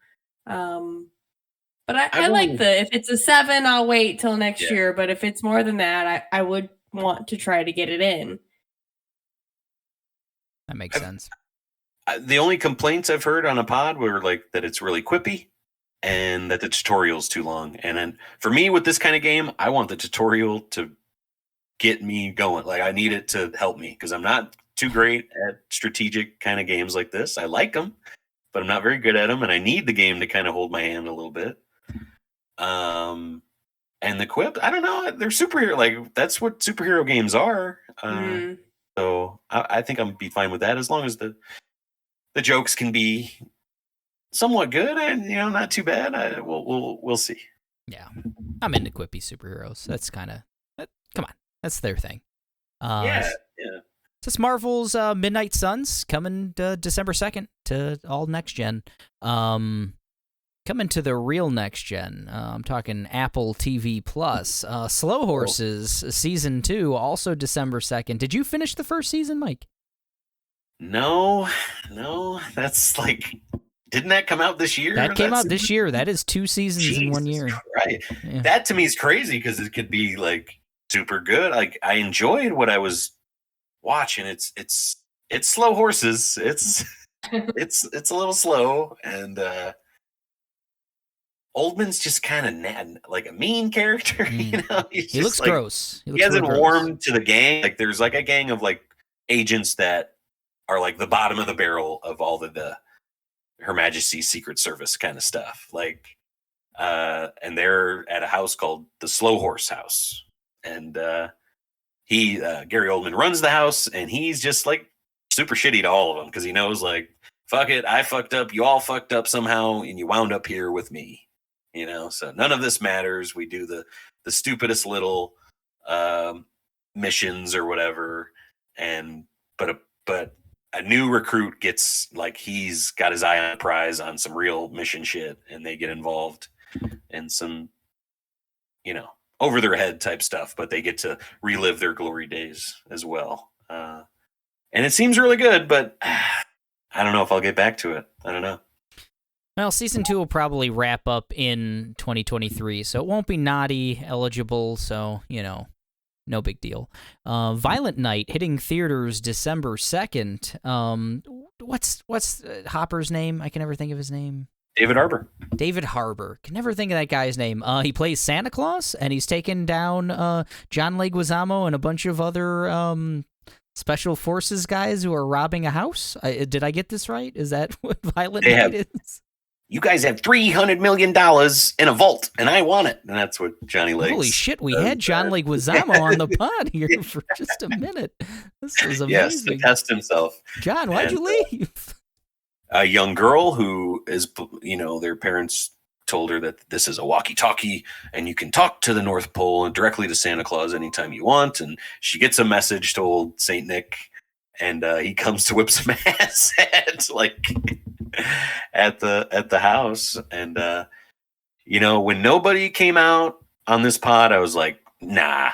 but I like if it's a 7, I'll wait till next year. But if it's more than that, I would want to try to get it in. That makes sense. The only complaints I've heard on a pod were like that it's really quippy and that the tutorial's too long. And then for me with this kind of game, I want the tutorial to get me going. Like, I need it to help me because I'm not too great at strategic kind of games like this. I like them, but I'm not very good at them, and I need the game to kind of hold my hand a little bit. And the quip, I don't know, they're superhero, like that's what superhero games are. So I think I'm be fine with that as long as the jokes can be somewhat good and not too bad. We'll see. Yeah, I'm into quippy superheroes. That's kind of come on, that's their thing. Yeah. This Marvel's Midnight Suns coming December 2nd to all next gen. Coming to the real next gen. I'm talking Apple TV Plus. Slow Horses season 2, also December 2nd. Did you finish the first season, Mike? No. That's like, didn't that come out this year? That came out this year. That is 2 seasons in 1 year. Right. Yeah. That to me is crazy because it could be like super good. Like I enjoyed what I was watching. It's Slow Horses. It's a little slow, and Oldman's just kind of like a mean character. He looks like, gross. He hasn't warmed to the gang. Like there's like a gang of like agents that are like the bottom of the barrel of all the Her Majesty's Secret Service kind of stuff. Like, and they're at a house called the Slow Horse House, and Gary Oldman runs the house, and he's just like super shitty to all of them because he knows like, fuck it, I fucked up, you all fucked up somehow, and you wound up here with me. So none of this matters. We do the stupidest little missions or whatever, but a new recruit gets like he's got his eye on the prize on some real mission shit, and they get involved in some over their head type stuff, but they get to relive their glory days as well. And it seems really good, but I don't know if I'll get back to it. I don't know. Well, season 2 will probably wrap up in 2023, so it won't be naughty eligible, so, no big deal. Violent Night hitting theaters December 2nd. What's Hopper's name? I can never think of his name. David Harbour. David Harbour. Can never think of that guy's name. He plays Santa Claus, and he's taken down John Leguizamo and a bunch of other special forces guys who are robbing a house. Did I get this right? Is that what Violent Night is? You guys have $300 million in a vault, and I want it. And that's what Johnny Legs. Holy shit, we had John Leguizamo on the pod here for just a minute. This is amazing. Yes, to test himself. John, why'd you leave? A young girl who is, their parents told her that this is a walkie-talkie, and you can talk to the North Pole and directly to Santa Claus anytime you want. And she gets a message to old Saint Nick, and he comes to whip some ass at the house. And when nobody came out on this pod, I was like, nah,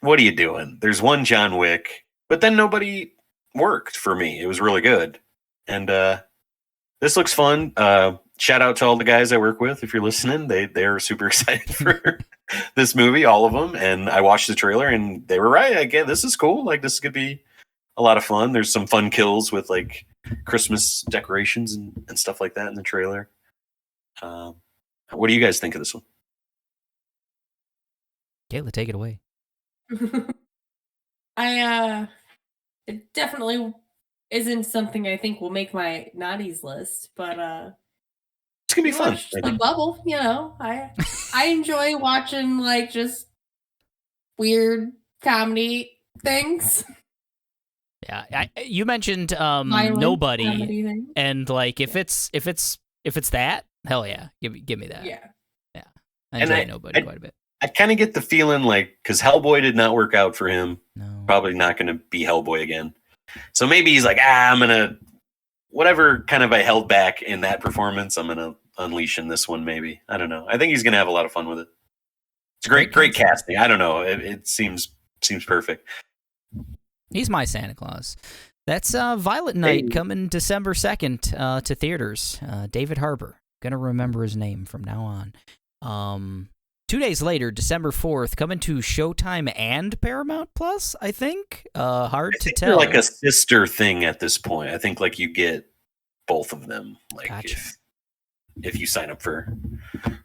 what are you doing? There's one John Wick, but then nobody worked for me. It was really good. And this looks fun. Shout out to all the guys I work with. If you're listening, they're super excited for this movie, all of them. And I watched the trailer, and they were right. Again, this is cool. Like, this could be a lot of fun. There's some fun kills with like Christmas decorations and stuff like that in the trailer. What do you guys think of this one? Kayla, take it away. It definitely isn't something I think will make my naughties list, but it's gonna be fun. The Bubble, I enjoy watching like just weird comedy things. Yeah, you mentioned Nobody, and like if it's that, hell yeah, give me that. Yeah. I enjoy Nobody quite a bit. I kind of get the feeling like because Hellboy did not work out for him, probably not going to be Hellboy again. So maybe he's like, I'm gonna whatever kind of I held back in that performance, I'm gonna unleash in this one. Maybe, I don't know. I think he's gonna have a lot of fun with it. It's great casting. I don't know. It seems perfect. He's my Santa Claus. That's Violent Night coming December 2nd to theaters. David Harbour. Gonna remember his name from now on. 2 days later, December 4th, coming to Showtime and Paramount Plus, I think. Hard to tell. They're like a sister thing at this point. I think like you get both of them. Like gotcha. if you sign up for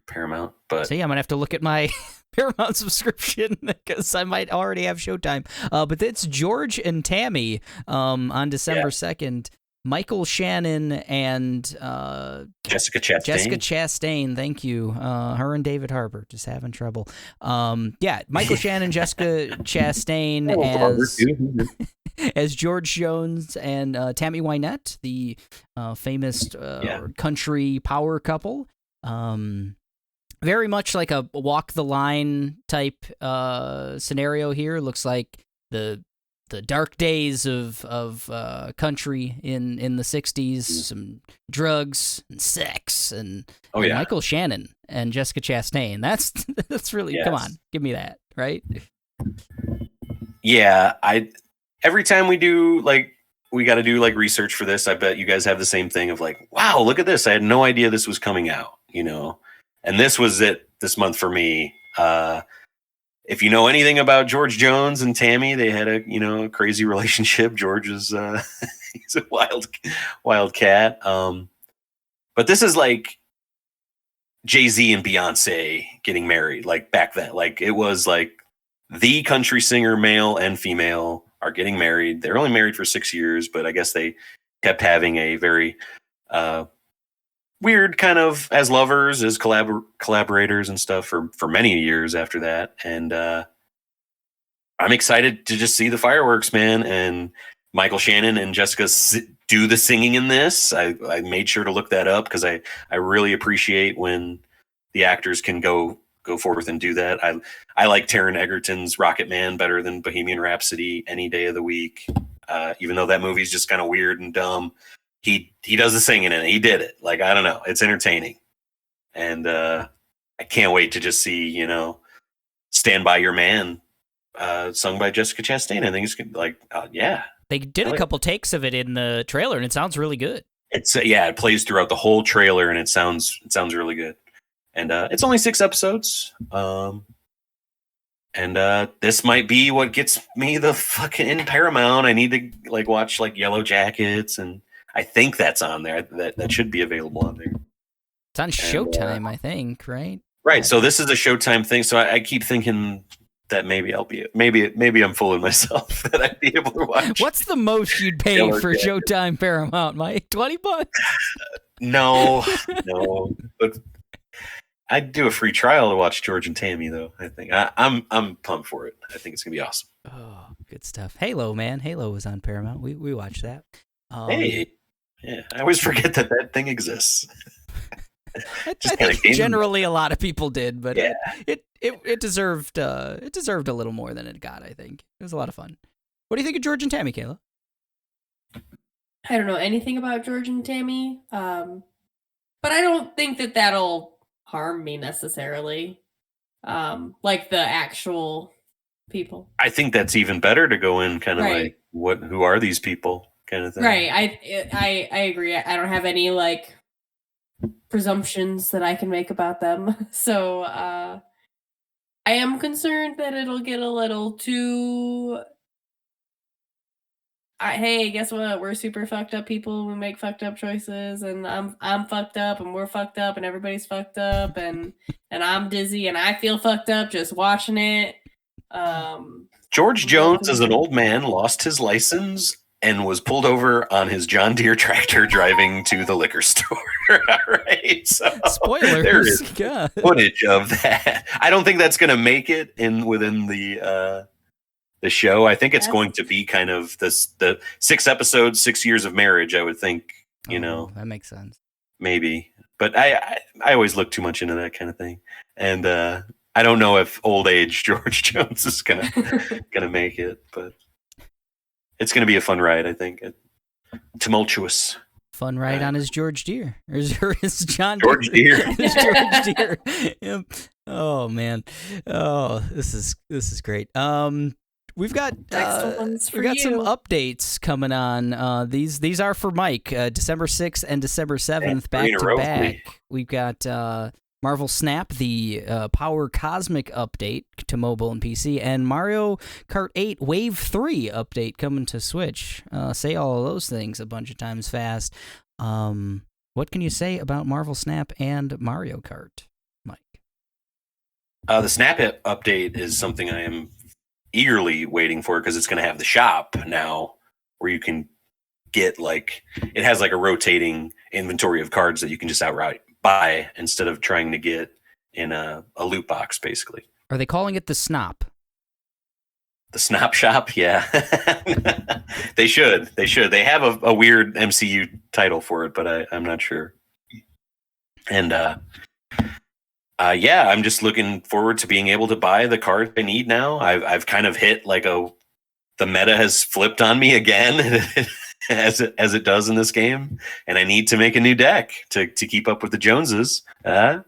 Paramount. But see, I'm gonna have to look at my Paramount subscription because I might already have Showtime. But it's George and Tammy on December 2nd. Michael Shannon and Jessica Chastain. Jessica Chastain, thank you. Her and David Harbour just having trouble. Michael Shannon, Jessica Chastain as George Jones and Tammy Wynette, the famous country power couple. Very much like a walk the line type scenario here. Looks like the dark days of country in the 60s, some drugs and sex and Michael Shannon and Jessica Chastain. That's really come on, give me that, right? Yeah, every time we do we got to do research for this, I bet you guys have the same thing of wow, look at this. I had no idea this was coming out, And this was it this month for me. If you know anything about George Jones and Tammy, they had a crazy relationship. George is he's a wild cat. But this is like Jay-Z and Beyonce getting married, back then. It was the country singer, male and female, are getting married. They're only married for 6 years, but I guess they kept having a very weird kind of as lovers, as collaborators and stuff for many years after that. And I'm excited to just see the fireworks, man. And Michael Shannon and Jessica do the singing in this. I made sure to look that up because I really appreciate when the actors can go forth and do that. I like Taron Egerton's Rocket Man better than Bohemian Rhapsody any day of the week. Even though that movie's just kind of weird and dumb. He does the singing in it. He did it. I don't know. It's entertaining. And I can't wait to just see, Stand By Your Man sung by Jessica Chastain. I think it's They did a couple takes of it in the trailer, and it sounds really good. It's it plays throughout the whole trailer, and it sounds really good. And it's only 6 episodes. And this might be what gets me the fucking in Paramount. I need to watch Yellow Jackets, and I think that's on there. That should be available on there. It's on Showtime, I think, right? Right. So this is a Showtime thing. So I keep thinking that maybe I'm fooling myself that I'd be able to watch. What's the most you'd pay for Showtime Paramount, Mike? $20? No. But I'd do a free trial to watch George and Tammy, though. I think I'm pumped for it. I think it's gonna be awesome. Oh, good stuff. Halo, man. Halo was on Paramount. We watched that. Hey. Yeah, I always forget that thing exists. I think generally a lot of people did, but it deserved a little more than it got. I think it was a lot of fun. What do you think of George and Tammy, Kayla? I don't know anything about George and Tammy, but I don't think that'll harm me necessarily. Like the actual people. I think that's even better to go in kind of who are these people? Kind of thing. Right. I agree. I don't have any presumptions that I can make about them. So I am concerned that it'll get a little too hey, guess what? We're super fucked up people. We make fucked up choices, and I'm fucked up, and we're fucked up, and everybody's fucked up, and I'm dizzy, and I feel fucked up just watching it. George Jones, as an old man, lost his license and was pulled over on his John Deere tractor driving to the liquor store. All right. So spoilers. There is footage of that. I don't think that's going to make it within the show. I think it's going to be kind of the 6 episodes, 6 years of marriage, I would think, that makes sense. Maybe. But I always look too much into that kind of thing. And I don't know if old age George Jones is gonna make it, but it's going to be a fun ride, I think. Tumultuous. Fun ride on his George Deere. Or his John George Deere. His George Deere. Yep. Oh, man. Oh, this is great. We've got some updates coming on. These are for Mike. December 6th and December 7th, back to back. We've got Marvel Snap, the Power Cosmic update to mobile and PC, and Mario Kart 8 Wave 3 update coming to Switch. Say all of those things a bunch of times fast. What can you say about Marvel Snap and Mario Kart, Mike? The Snap update is something I am eagerly waiting for because it's going to have the shop now where you can get it has a rotating inventory of cards that you can just outright buy instead of trying to get in a loot box, basically. Are they calling it the Snop? The Snop Shop? Yeah. They should. They have a weird MCU title for it, but I'm not sure. And I'm just looking forward to being able to buy the card I need now. I've kind of hit the meta has flipped on me again as it does in this game, and I need to make a new deck to keep up with the Joneses. I'm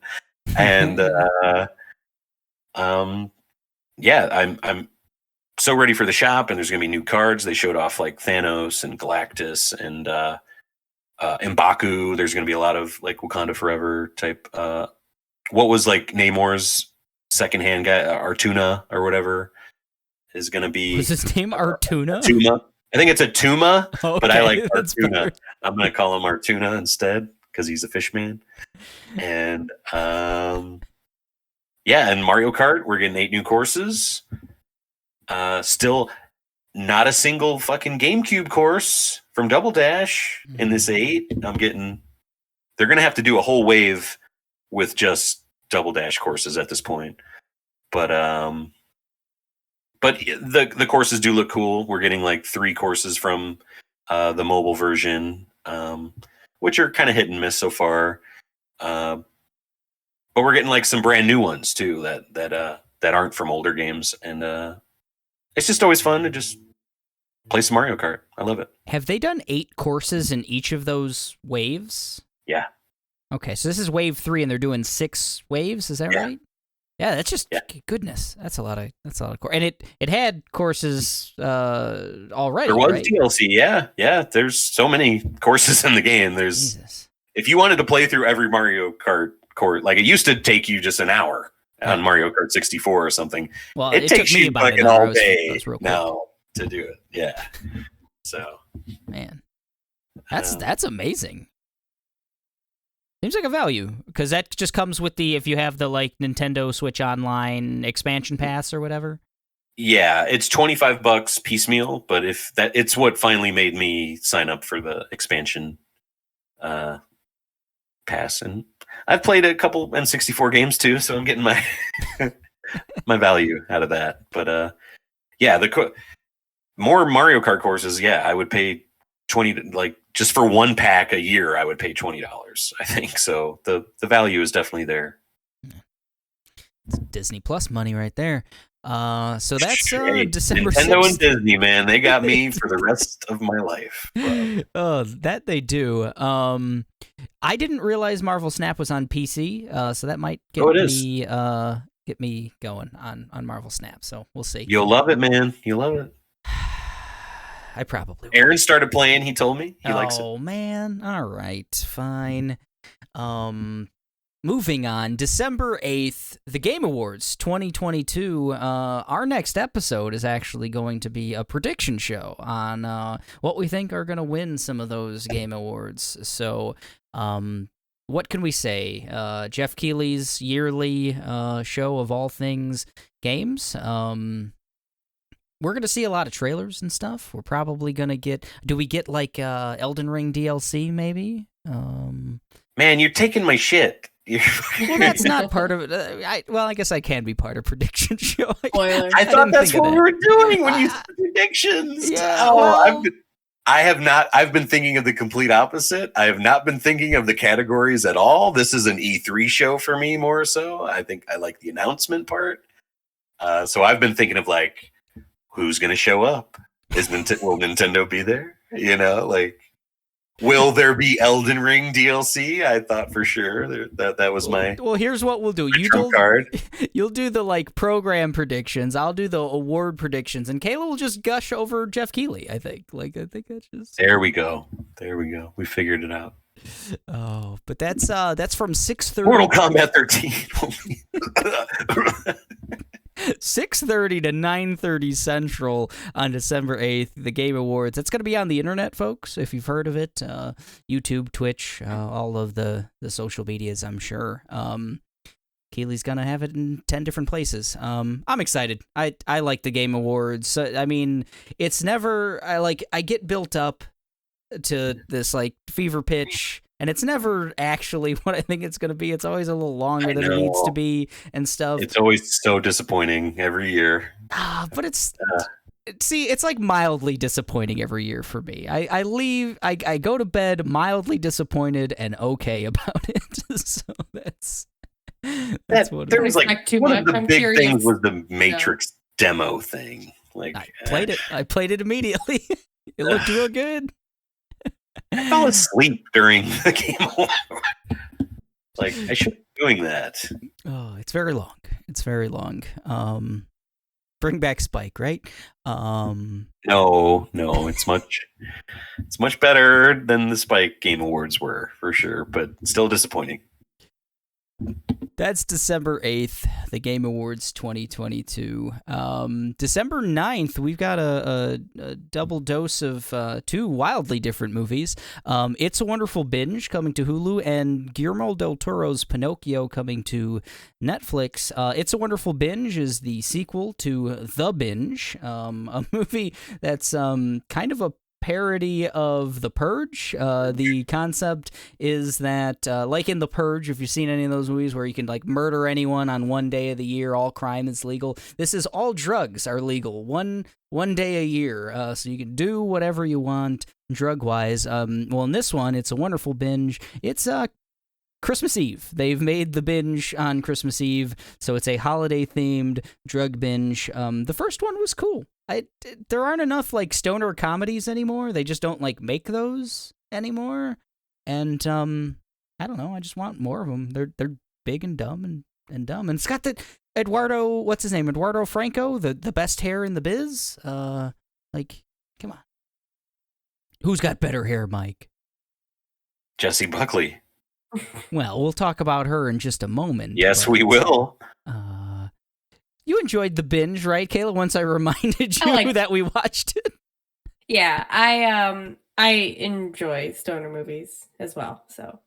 so ready for the shop, and there's gonna be new cards. They showed off Thanos and Galactus and M'Baku. There's gonna be a lot of Wakanda Forever type. What was Namor's secondhand guy, Artuna or whatever, is going to be. Was his name Artuna? Tuma. I think it's a Tuma, okay, but I like Artuna. I'm going to call him Artuna instead because he's a fish man. And and Mario Kart, we're getting 8 new courses. Still not a single fucking GameCube course from Double Dash in this 8. They're going to have to do a whole wave with just Double Dash courses at this point. But the courses do look cool. We're getting 3 courses from the mobile version, which are kind of hit and miss so far. But we're getting some brand new ones too that aren't from older games, and it's just always fun to just play some Mario Kart. I love it. Have they done 8 courses in each of those waves? Yeah. Okay, so this is wave 3, and they're doing 6 waves. Is that right? Yeah, that's just goodness. That's a lot of course, and it had courses already. There was right? DLC. Yeah. There's so many courses in the game. If you wanted to play through every Mario Kart course, it used to take you just an hour on Mario Kart 64 or something. Well, it takes took me you about an all day now to do it. Yeah. So, man, that's amazing. Seems like a value, because that just comes with if you have the Nintendo Switch Online expansion pass or whatever. Yeah, it's $25 piecemeal, but it's what finally made me sign up for the expansion pass, and I've played a couple N64 games too, so I'm getting my my value out of that. But the more Mario Kart courses, I would pay $20 just for one pack a year. I would pay $20, I think. So the value is definitely there. It's Disney Plus money right there. So that's December 6th. Nintendo and Disney, man, they got me for the rest of my life. Oh, that they do. I didn't realize Marvel Snap was on PC, so that might get me going on Marvel Snap. So we'll see. You'll love it, man. You'll love it. I probably will. Aaron started playing. He told me he likes it. Oh man! All right, fine. Moving on, December 8th, the Game Awards 2022. Our next episode is actually going to be a prediction show on what we think are going to win some of those Game Awards. So, what can we say? Jeff Keighley's yearly show of all things games. We're going to see a lot of trailers and stuff. We're probably going to get... Do we get, Elden Ring DLC, maybe? Man, you're taking my shit. Well, that's not part of it. I guess I can be part of prediction show. I thought that's what we were doing when you said predictions. Yeah, I've been thinking of the complete opposite. I have not been thinking of the categories at all. This is an E3 show for me more so. I think I like the announcement part. So I've been thinking of who's going to show up? Will Nintendo be there? Will there be Elden Ring DLC? I thought for sure that was my. Well, here's what we'll do. You'll do the program predictions. I'll do the award predictions, and Kayla will just gush over Jeff Keighley. I think. I think that's just. There we go. We figured it out. Oh, but that's from 6:30. Mortal Kombat 13. 6:30 to 9:30 Central on December 8th, the Game Awards. It's going to be on the internet, folks, if you've heard of it. YouTube, Twitch, all of the social medias, I'm sure. Keely's gonna have it in 10 different places. I'm excited. I like the Game Awards. So, I mean, it's never I get built up to this like fever pitch, and it's never actually what I think it's gonna be. It's always a little longer than it needs to be and stuff. It's always so disappointing every year. But it's see, it's like mildly disappointing every year for me. I go to bed mildly disappointed and okay about it. So that's what there was like one of the big curious. things was the Matrix demo thing. Like I played it immediately. It looked real good. I fell asleep during the game. Like I should be doing that. Oh, it's very long. It's very long. Bring back Spike, right? No, it's much better than the Spike Game Awards were for sure, but still disappointing. That's December 8th, the Game Awards 2022. December 9th, we've got a double dose of two wildly different movies. It's a Wonderful Binge coming to Hulu, and Guillermo del Toro's Pinocchio coming to Netflix. It's a Wonderful Binge is the sequel to The Binge, a movie that's kind of a parody of The Purge. The concept is that, like in The Purge, if you've seen any of those movies where you can like murder anyone on one day of the year, all crime is legal. This is all drugs are legal one day a year, so you can do whatever you want drug wise. Well, in this one, It's a Wonderful Binge. It's Christmas Eve. They've made the binge on Christmas Eve, so it's a holiday-themed drug binge. The first one was cool. There aren't enough like stoner comedies anymore. They just don't like make those anymore. And I don't know. I just want more of them. They're big and dumb and dumb. And it's got the Eduardo, what's his name? Eduardo Franco, the best hair in the biz. Like, come on. Who's got better hair, Mike? Jessie Buckley. Well, we'll talk about her in just a moment. Yes, we will. You enjoyed the binge, right, Kayla? Once I reminded you that we watched it. Yeah, I enjoy stoner movies as well, so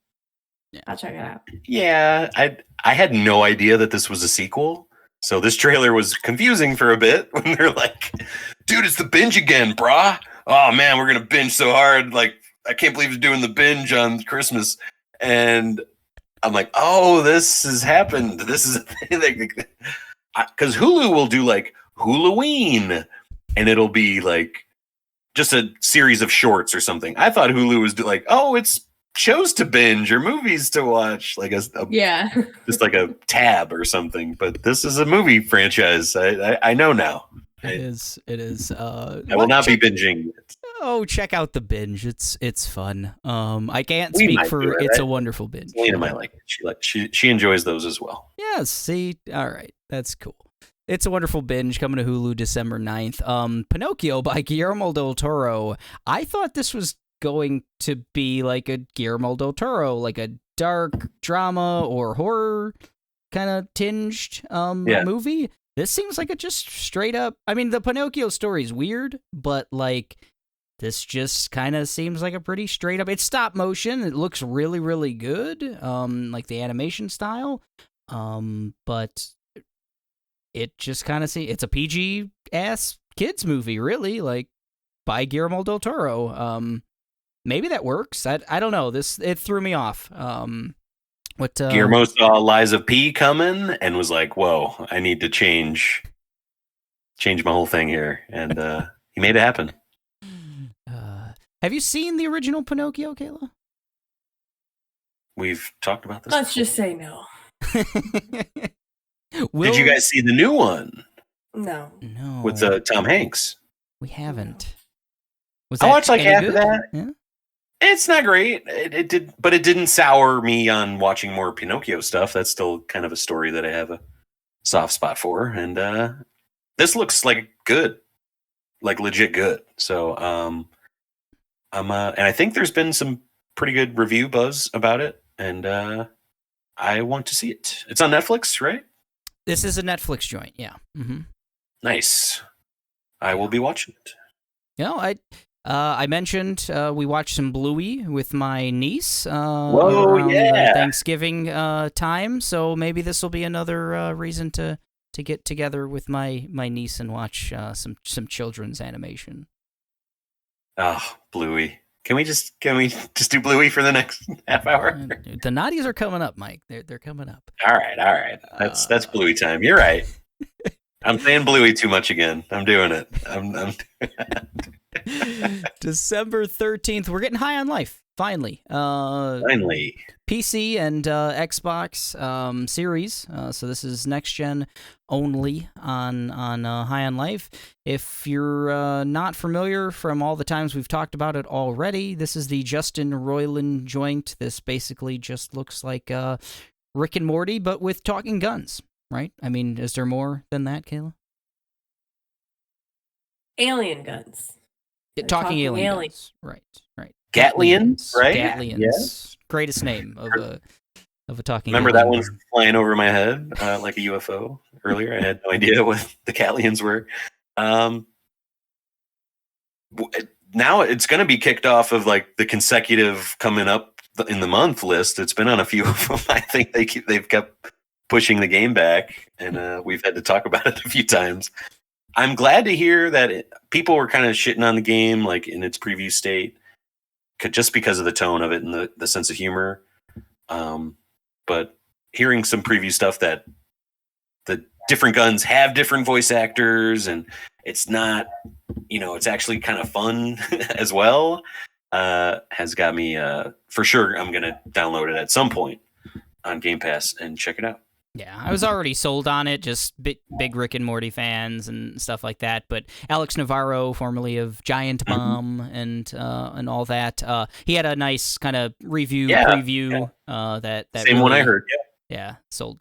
yeah. I'll check it out. Yeah, I had no idea that this was a sequel, so this trailer was confusing for a bit when they're like, "Dude, it's the binge again, brah! Oh man, we're gonna binge so hard! Like, I can't believe you're doing the binge on Christmas." And I'm like, "Oh, this has happened. This is a thing." Because Hulu will do like Halloween, and it'll be like just a series of shorts or something. I thought Hulu was like, oh, it's shows to binge or movies to watch, like yeah, just like a tab or something. But this is a movie franchise. I know now. It is. I will not be binging it. Oh, check out the binge. It's fun. I can't speak for It's a Wonderful Binge. Lena might like it. She enjoys those as well. Yes. See, all right, that's cool. It's a Wonderful Binge coming to Hulu December 9th. Pinocchio by Guillermo del Toro. I thought this was going to be like a Guillermo del Toro, like a dark drama or horror kind of tinged movie. This seems like a just straight up. I mean, the Pinocchio story is weird, but like. This just kind of seems like a pretty straight up. It's stop motion. It looks really, really good, like the animation style. But it just kind of it's a PG ass kids movie, really, like by Guillermo del Toro. Maybe that works. I don't know. It threw me off. Guillermo saw Liza P coming and was like, "Whoa, I need to change my whole thing here," and he made it happen. Have you seen the original Pinocchio, Kayla? We've talked about this. Let's just say no. Did you guys see the new one? No. With Tom Hanks. We haven't. I watched like half of that. Yeah? It's not great. It didn't sour me on watching more Pinocchio stuff. That's still kind of a story that I have a soft spot for. And this looks like good, like legit good. So and I think there's been some pretty good review buzz about it, and I want to see it. It's on Netflix, right? This is a Netflix joint, yeah. Mm-hmm. Nice. I will be watching it. You know, I mentioned we watched some Bluey with my niece around Thanksgiving time, so maybe this will be another reason to get together with my niece and watch some children's animation. Oh, Bluey. Can we just do Bluey for the next half hour? The naughties are coming up, Mike. They're coming up. All right. That's Bluey time. You're right. I'm saying Bluey too much again. I'm doing it. I'm December 13th. We're getting high on life. Finally. PC and Xbox Series. So this is next gen only on High on Life. If you're not familiar from all the times we've talked about it already, this is the Justin Roiland joint. This basically just looks like Rick and Morty, but with talking guns, right? I mean, is there more than that, Kayla? Alien guns. Talking alien guns. Right. Gatlians, right? Gatlians. Yeah. Greatest name of a talking Remember alien. that one flying over my head like a UFO earlier? I had no idea what the Gatlians were. Now it's going to be kicked off of like the consecutive coming up in the month list. It's been on a few of them. I think they've kept pushing the game back, and we've had to talk about it a few times. I'm glad to hear that people were kind of shitting on the game, like in its preview state, just because of the tone of it and the sense of humor. But hearing some preview stuff that the different guns have different voice actors, and it's not, it's actually kind of fun as well, has got me, for sure, I'm going to download it at some point on Game Pass and check it out. Yeah, I was already sold on it, just big Rick and Morty fans and stuff like that. But Alex Navarro, formerly of Giant Bomb and all that, he had a nice kind of preview. That same really, one I heard. Yeah, sold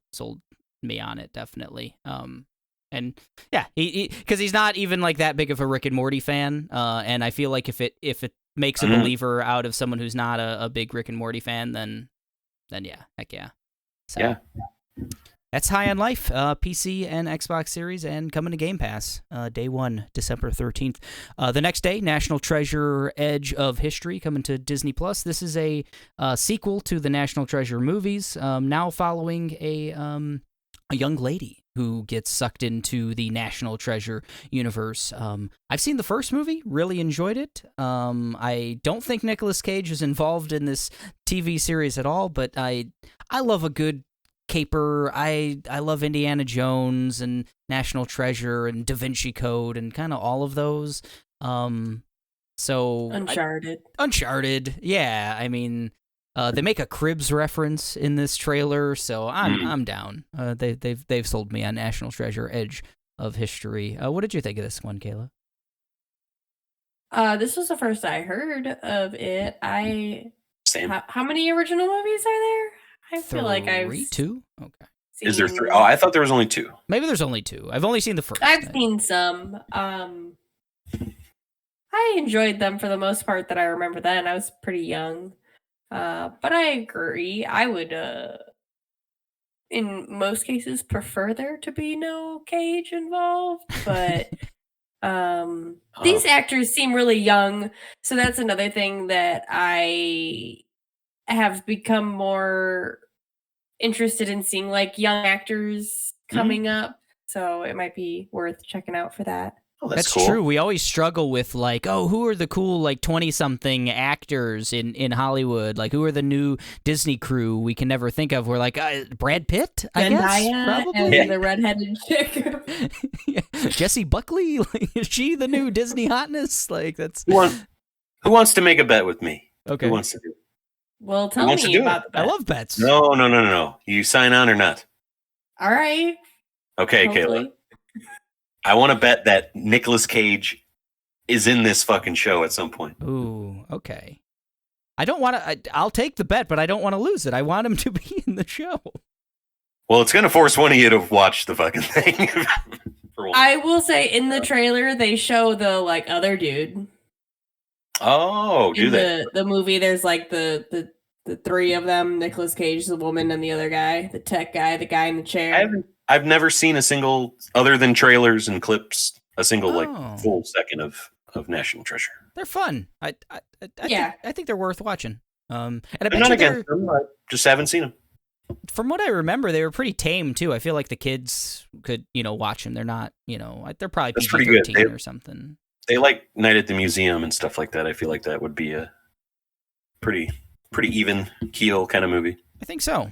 me on it definitely. And yeah, because he's not even like that big of a Rick and Morty fan. And I feel like if it makes a believer out of someone who's not a big Rick and Morty fan, then yeah, heck yeah. So, yeah. That's High on Life, PC and Xbox Series, and coming to Game Pass, day 1, December 13th. The next day, National Treasure: Edge of History, coming to Disney+. This is a sequel to the National Treasure movies, now following a young lady who gets sucked into the National Treasure universe. I've seen the first movie, really enjoyed it. I don't think Nicolas Cage is involved in this TV series at all, but I love a good caper. I love Indiana Jones and National Treasure and Da Vinci Code and kind of all of those. So Uncharted. Yeah, I mean, they make a Cribs reference in this trailer, so I'm down. They've sold me on National Treasure: Edge of History. What did you think of this one, Kayla? This was the first I heard of it. Same. How many original movies are there? I feel like I've 2. Okay. Is there 3? Oh, I thought there was only 2. Maybe there's only 2. I've only seen the first. I've seen some. I enjoyed them for the most part that I remember then. I was pretty young. But I agree. I would, in most cases, prefer there to be no Cage involved. But these actors seem really young. So that's another thing that I have become more interested in seeing, like young actors coming up. So it might be worth checking out for that. Oh, that's cool. True. We always struggle with like, who are the cool like 20-something actors in Hollywood? Like, who are the new Disney crew we can never think of? We're like, Brad Pitt, I guess, probably. And the redheaded chick. Jessie Buckley, like, is she the new Disney hotness? Like, that's who wants to make a bet with me? Okay, who wants to do it? Well, tell me about the bet. I love bets. No. You sign on or not? All right. Okay, hopefully. Kayla. I want to bet that Nicolas Cage is in this fucking show at some point. Ooh, okay. I don't want to. I'll take the bet, but I don't want to lose it. I want him to be in the show. Well, it's going to force one of you to watch the fucking thing. I will say, in the trailer, they show the like other dude. Oh, do they? The movie, there's like the 3 of them: Nicolas Cage, the woman, and the other guy, the tech guy, the guy in the chair. I've never seen a single, other than trailers and clips, a single like full second of of National Treasure. They're fun. I think they're worth watching. And I I'm not against them. I just haven't seen them. From what I remember, they were pretty tame too. I feel like the kids could, watch them. They're not, they're probably PG-13 or something. They like Night at the Museum and stuff like that. I feel like that would be a pretty even keel kind of movie. I think so.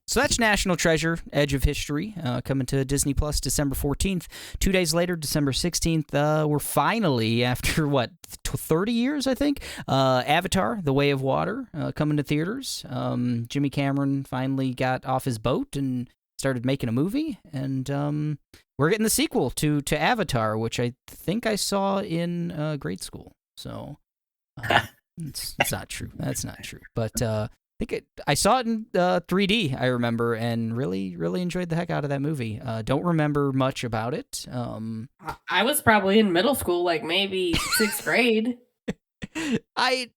So that's National Treasure, Edge of History, coming to Disney Plus December 14th. 2 days later, December 16th, we're finally, after 30 years, I think, Avatar, The Way of Water, coming to theaters. Jimmy Cameron finally got off his boat and started making a movie, and we're getting the sequel to Avatar, which I think I saw in grade school. So it's not true. That's not true. But I saw it in 3D, I remember, and really, really enjoyed the heck out of that movie. Don't remember much about it. I was probably in middle school, like maybe 6th grade. It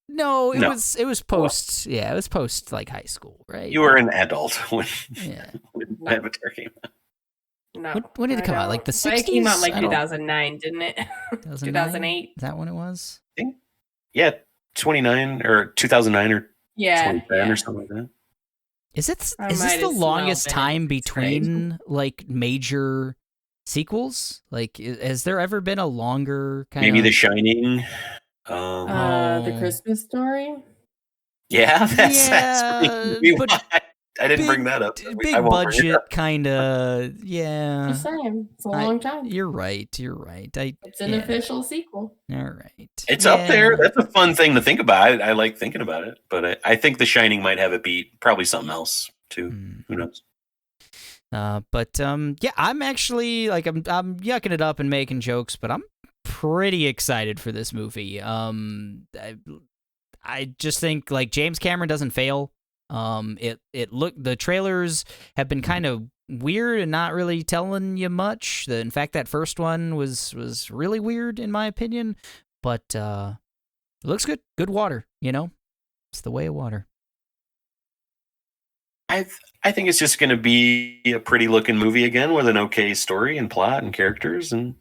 was post. Yeah, it was post like high school, right? You were an adult when Avatar came out. No, when did it come out? Like the 60s? It came out like 2009, didn't it? 2008. Is that when it was? I think, 2009 or 2010 or something like that. Is this the longest time between like major sequels? Like, has there ever been a longer kind maybe The Shining? The Christmas Story? Yeah, that's but I didn't bring that up. Big budget, kind of. Yeah. Just saying, it's a long time. You're right. It's an official sequel. All right. It's up there. That's a fun thing to think about. I like thinking about it, but I think The Shining might have it beat. Probably something else too. Who knows? I'm actually like I'm yucking it up and making jokes, but I'm pretty excited for this movie. I just think like James Cameron doesn't fail. The trailers have been kind of weird and not really telling you much. In fact, that first one was really weird in my opinion, but it looks good. Good water, It's the way of water. I think it's just going to be a pretty looking movie again with an okay story and plot and characters, and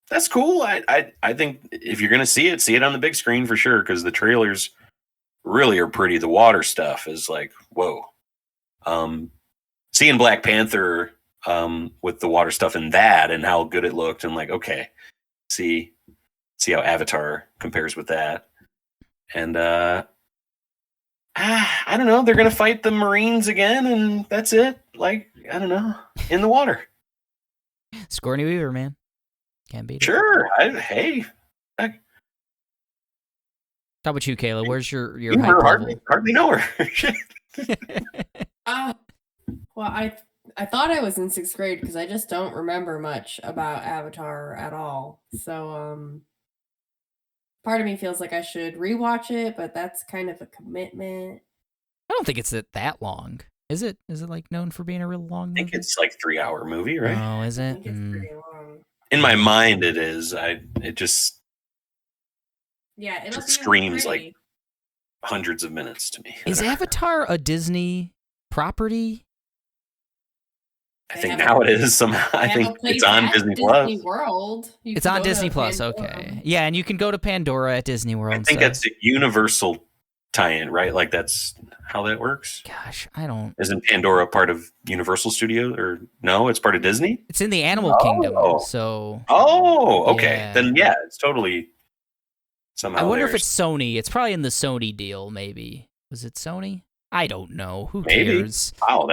that's cool. I think if you're going to see it on the big screen for sure, because the trailers really are pretty. The water stuff is like, whoa. Seeing Black Panther with the water stuff in that and how good it looked, and like, okay, see how Avatar compares with that. And I don't know, they're gonna fight the Marines again, and that's it. Like, I don't know, in the water. Sigourney Weaver, man, can't beat it. Sure, How about you, Kayla? Where's your hardly know her. Well, I thought I was in 6th grade because I just don't remember much about Avatar at all. So part of me feels like I should rewatch it, but that's kind of a commitment. I don't think it's that long. Is it? Is it like known for being a real long movie? I think it's like 3-hour movie, right? Oh, is it? I think it's pretty long. In my mind, it is. It just screams like hundreds of minutes to me. Is Avatar a Disney property? I think now it is somehow. I think it's on Disney Plus. World. It's on Disney Plus. Okay, yeah, and you can go to Pandora at Disney World. I think that's a Universal tie-in, right? Like that's how that works. Gosh, I don't. Isn't Pandora part of Universal Studio, or no? It's part of Disney. It's in the Animal Kingdom. So. Oh, okay. Yeah. Then yeah, it's totally. Somehow I wonder if it's Sony. It's probably in the Sony deal. Maybe was it Sony? I don't know. Who cares? Wow,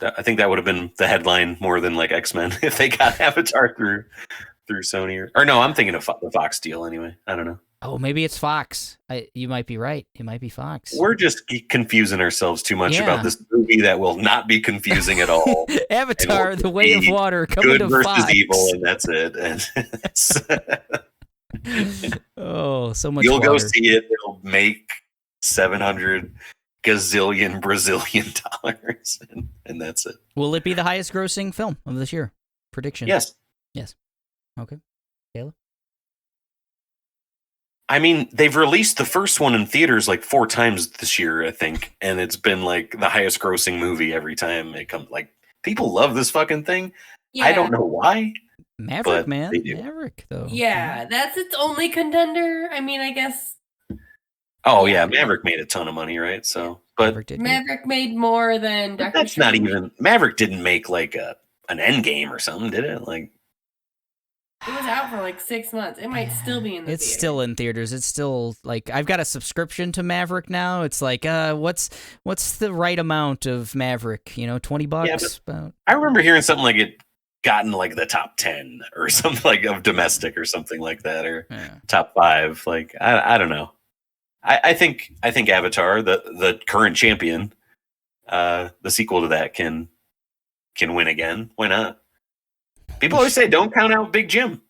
I think that would have been the headline more than like X-Men if they got Avatar through Sony or no. I'm thinking of the Fox deal anyway. I don't know. Oh, maybe it's Fox. You might be right. It might be Fox. We're just confusing ourselves too much about this movie that will not be confusing at all. Avatar: The Way of Water coming to Fox. Good versus evil, and that's it. Oh, so much. You'll water. Go see it. It'll make 700 gazillion Brazilian dollars, and that's it. Will it be the highest grossing film of this year? Prediction. Yes. Okay. Kayla? I mean, they've released the first one in theaters like 4 times this year, I think, and it's been like the highest grossing movie every time it comes. Like, people love this fucking thing. Yeah. I don't know why. Maverick, man. Maverick, though. Yeah, that's its only contender. I mean, I guess. Oh, yeah. Maverick made a ton of money, right? So, but Maverick made more than Dr. That's not even. Maverick didn't make like an Endgame or something, did it? Like, it was out for like 6 months. It might still be in the It's theater. still in theaters. It's still like I've got a subscription to Maverick now. It's like, what's the right amount of Maverick? You know, $20. Yeah, but I remember hearing something like it got in like the top 10 or something like of domestic or something like that, or top 5. Like I don't know. I think Avatar, the current champion, the sequel to that can win again. Why not? People always say don't count out Big Jim,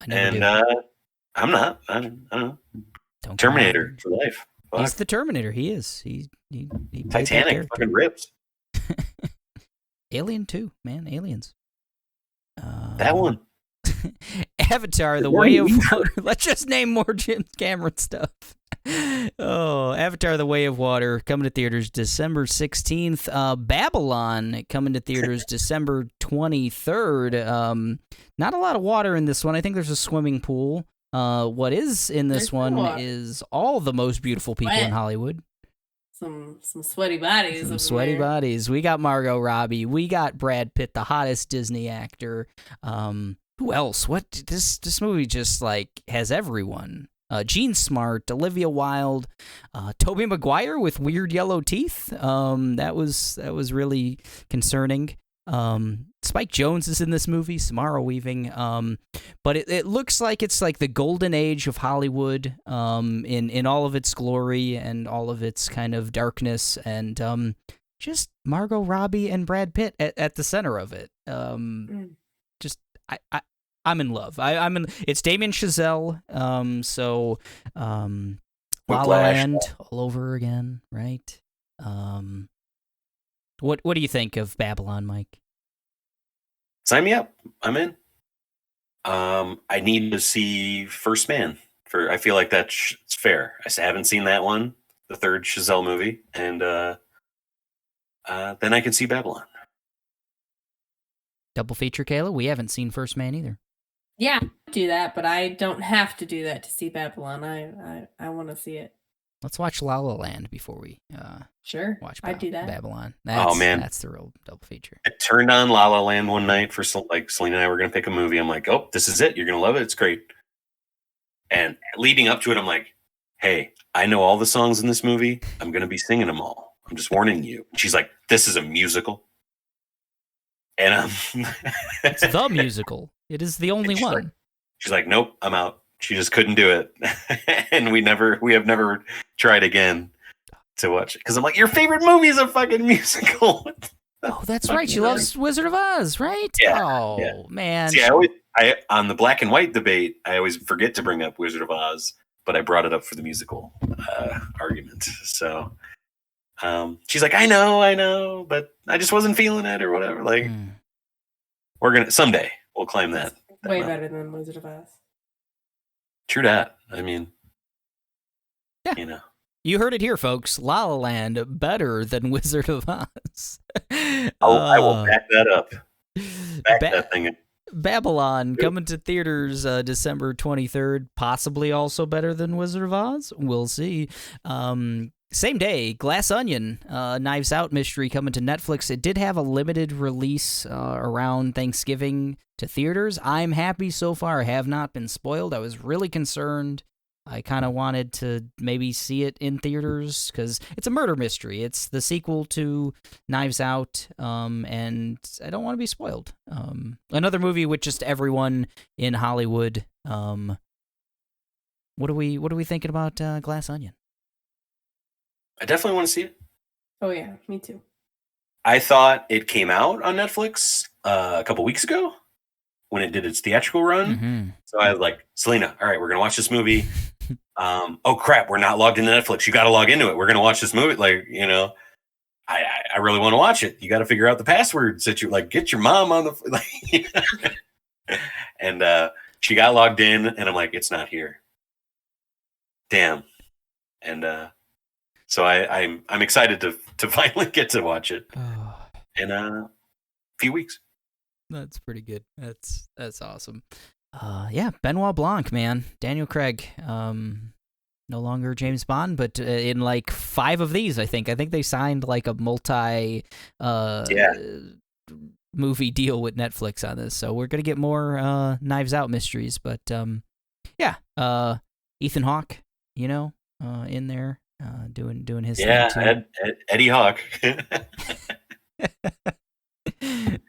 and I'm not. I don't know. Terminator for life. Fuck. He's the Terminator. He is. He Titanic fucking rips. Alien 2, man. Aliens. That one. Avatar, The Way of Water. Let's just name more Jim Cameron stuff. Oh, Avatar, The Way of Water, coming to theaters December 16th. Babylon, coming to theaters December 23rd. Not a lot of water in this one. I think there's a swimming pool. What is in this one is all the most beautiful people in Hollywood. Some sweaty bodies. Some sweaty bodies. We got Margot Robbie. We got Brad Pitt, the hottest Disney actor. Who else? What this movie just like has everyone. Gene Smart, Olivia Wilde, Tobey Maguire with weird yellow teeth. That was really concerning. Spike Jonze is in this movie, Samara Weaving. But it looks like it's like the golden age of Hollywood, in all of its glory and all of its kind of darkness, and just Margot Robbie and Brad Pitt at the center of it. Just I'm in love. It's Damien Chazelle. So La La Land all over again, right? What do you think of Babylon, Mike? Sign me up. I'm in. I need to see First Man. I feel like that's fair. I haven't seen that one, the third Chazelle movie, and then I can see Babylon. Double feature, Kayla? We haven't seen First Man either. Yeah, I do that, but I don't have to do that to see Babylon. I want to see it. Let's watch La La Land before we watch I'd do that. Babylon. That's the real double feature. I turned on La La Land one night for like Selena and I were going to pick a movie. I'm like, oh, this is it. You're going to love it. It's great. And leading up to it, I'm like, hey, I know all the songs in this movie. I'm going to be singing them all. I'm just warning you. She's like, this is a musical. And it's the musical. It is the only one. She's like, nope, I'm out. She just couldn't do it. And we have never tried again to watch it. Because I'm like, your favorite movie is a fucking musical. Oh, that's right. She loves Wizard of Oz, right? Yeah. Oh, yeah. Man. See, I on the black and white debate, I always forget to bring up Wizard of Oz, but I brought it up for the musical argument. So she's like, I know, but I just wasn't feeling it or whatever. Like, we're going to, someday, we'll climb that. Way better than Wizard of Oz. True that. I mean, you know. You heard it here, folks. La La Land better than Wizard of Oz. I will back that up. Back that thing up. Babylon coming to theaters December 23rd. Possibly also better than Wizard of Oz. We'll see. Same day, Glass Onion, Knives Out mystery coming to Netflix. It did have a limited release around Thanksgiving to theaters. I'm happy so far. I have not been spoiled. I was really concerned. I kind of wanted to maybe see it in theaters because it's a murder mystery. It's the sequel to Knives Out, and I don't want to be spoiled. Another movie with just everyone in Hollywood. What are we thinking about Glass Onion? I definitely want to see it. Oh yeah, me too. I thought it came out on Netflix a couple weeks ago when it did its theatrical run. Mm-hmm. So I was like, Selena, all right, we're going to watch this movie. Oh crap, we're not logged into Netflix. You got to log into it. We're going to watch this movie. Like, you know, I really want to watch it. You got to figure out the passwords that you like, get your mom on the, and she got logged in and I'm like, it's not here. Damn. And, so I'm excited to finally get to watch it in a few weeks. That's pretty good. That's awesome. Yeah, Benoit Blanc, man. Daniel Craig. No longer James Bond, but in like 5 of these, I think they signed like a multi movie deal with Netflix on this. So we're gonna get more Knives Out mysteries. But Ethan Hawke, in there doing his thing too. Eddie Hawke.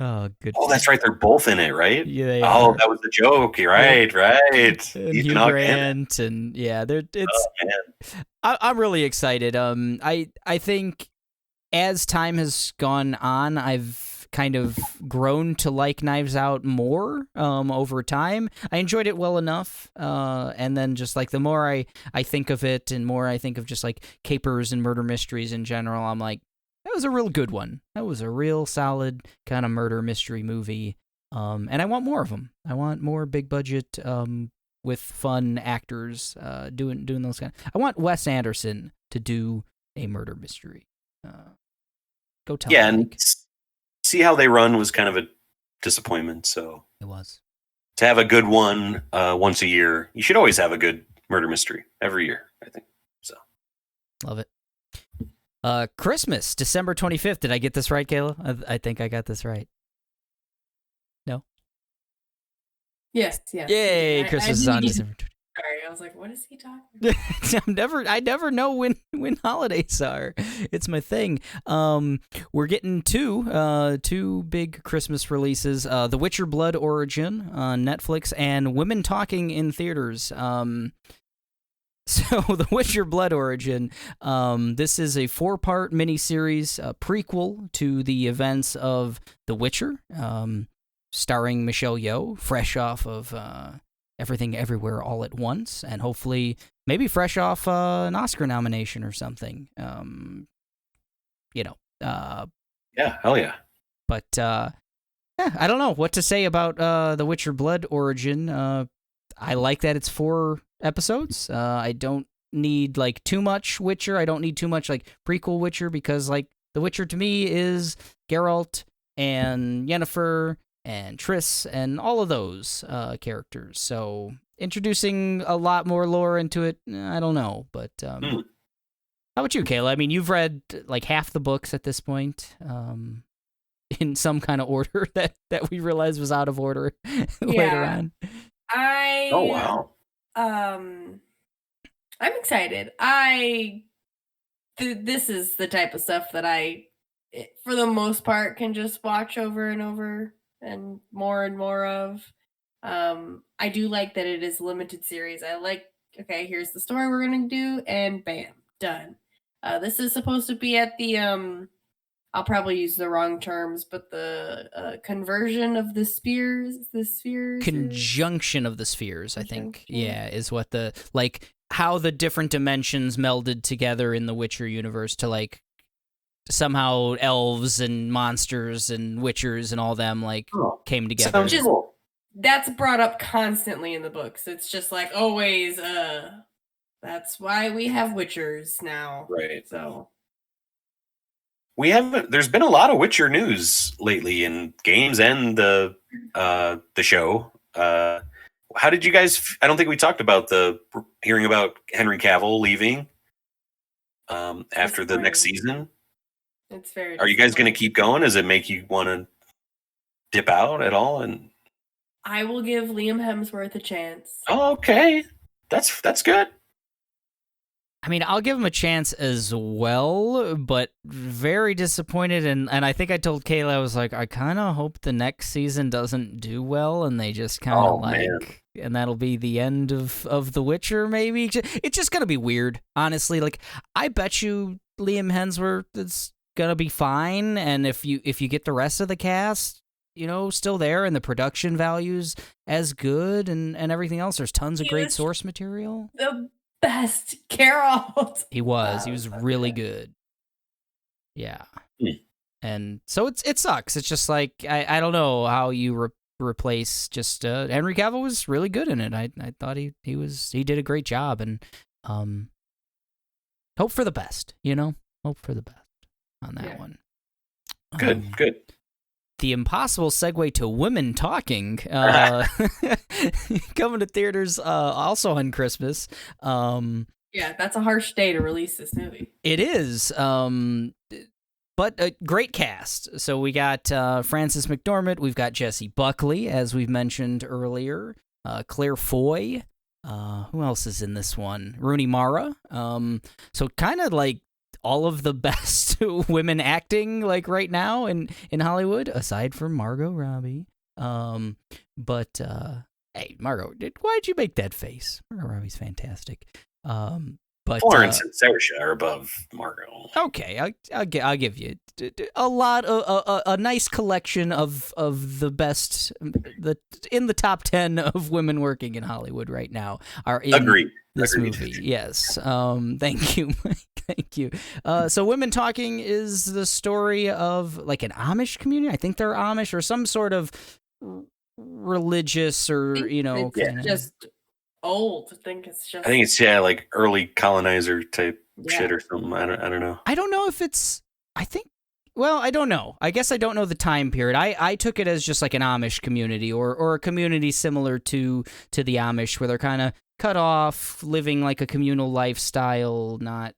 Oh, good. Oh, that's right. They're both in it, right? Yeah. They are. That was the joke. Right. And Hugh Grant, and yeah, I'm really excited. I think as time has gone on, I've kind of grown to like Knives Out more over time. I enjoyed it well enough, and then just like the more I think of it, and more I think of just like capers and murder mysteries in general, I'm like, that was a real good one. That was a real solid kind of murder mystery movie. And I want more of them. I want more big budget, with fun actors, doing those kind. I want Wes Anderson to do a murder mystery. Go tell. Yeah, and See How They Run was kind of a disappointment. So it was. To have a good one once a year, you should always have a good murder mystery every year, I think. So love it. Christmas, December 25th. Did I get this right, Kayla? I think I got this right. No? Yes. Yay, Christmas is on December 25th. Sorry, I was like, what is he talking about? I never know when holidays are. It's my thing. We're getting two big Christmas releases. The Witcher Blood Origin on Netflix and Women Talking in theaters. So, The Witcher Blood Origin, this is a 4-part miniseries, a prequel to the events of The Witcher, starring Michelle Yeoh, fresh off of Everything Everywhere All at Once, and hopefully maybe fresh off an Oscar nomination or something. Yeah, hell yeah. But, I don't know what to say about The Witcher Blood Origin. I like that it's 4 episodes. I don't need like too much Witcher. I don't need too much like prequel Witcher, because like The Witcher to me is Geralt and Yennefer and Triss and all of those characters. So introducing a lot more lore into it, I don't know. But how about you, Kayla? I mean, you've read like half the books at this point, in some kind of order that we realized was out of order later on. Oh wow. I'm excited. This is the type of stuff that I, for the most part, can just watch over and over and more of. I do like that it is a limited series. I like, okay, here's the story we're gonna do, and bam, done. This is supposed to be at the I'll probably use the wrong terms, but the conversion of the spheres, conjunction of the spheres, I think, is what the, like, how the different dimensions melded together in the Witcher universe to, like, somehow elves and monsters and witchers and all them, like, came together. That's brought up constantly in the books. It's just like, always, that's why we have witchers now. Right. So... There's been a lot of Witcher news lately in games and the show. How did you guys? I don't think we talked about hearing about Henry Cavill leaving after the next season. It's very. Are you guys going to keep going? Does it make you want to dip out at all? And I will give Liam Hemsworth a chance. Oh, okay, that's good. I mean, I'll give him a chance as well, but very disappointed. And I think I told Kayla, I was like, I kind of hope the next season doesn't do well, and they just kind of and that'll be the end of The Witcher, maybe. It's just going to be weird, honestly. Like, I bet you Liam Hemsworth is going to be fine, and if you get the rest of the cast, still there, and the production values as good and everything else, there's tons of great source material. The best Geralt. He was really good. Yeah. And so it sucks. It's just like, I don't know how you replace just Henry Cavill was really good in it. I thought he did a great job, and hope for the best, hope for the best on that one. Good. the impossible segue to women talking, coming to theaters also on Christmas. Yeah, that's a harsh day to release this movie. It is. But a great cast. So we got Frances McDormand, we've got Jessie Buckley, as we've mentioned earlier, Claire Foy. Who else is in this one? Rooney Mara. So kind of like all of the best women acting like right now in Hollywood, aside from Margot Robbie. But hey, Margot, why'd you make that face? Margot Robbie's fantastic. But Florence and Saoirse are above Margot. Okay, I'll give you a lot of a nice collection of the best in the top 10 of women working in Hollywood right now are in this movie. Yes. Thank you, Mike. Thank you. So Women Talking is the story of like an Amish community. I think they're Amish or some sort of religious or it's just old. I think it's like early colonizer type shit or something. I don't know. I don't know if it's. I don't know. I guess I don't know the time period. I took it as just like an Amish community or a community similar to the Amish where they're kind of cut off, living like a communal lifestyle, not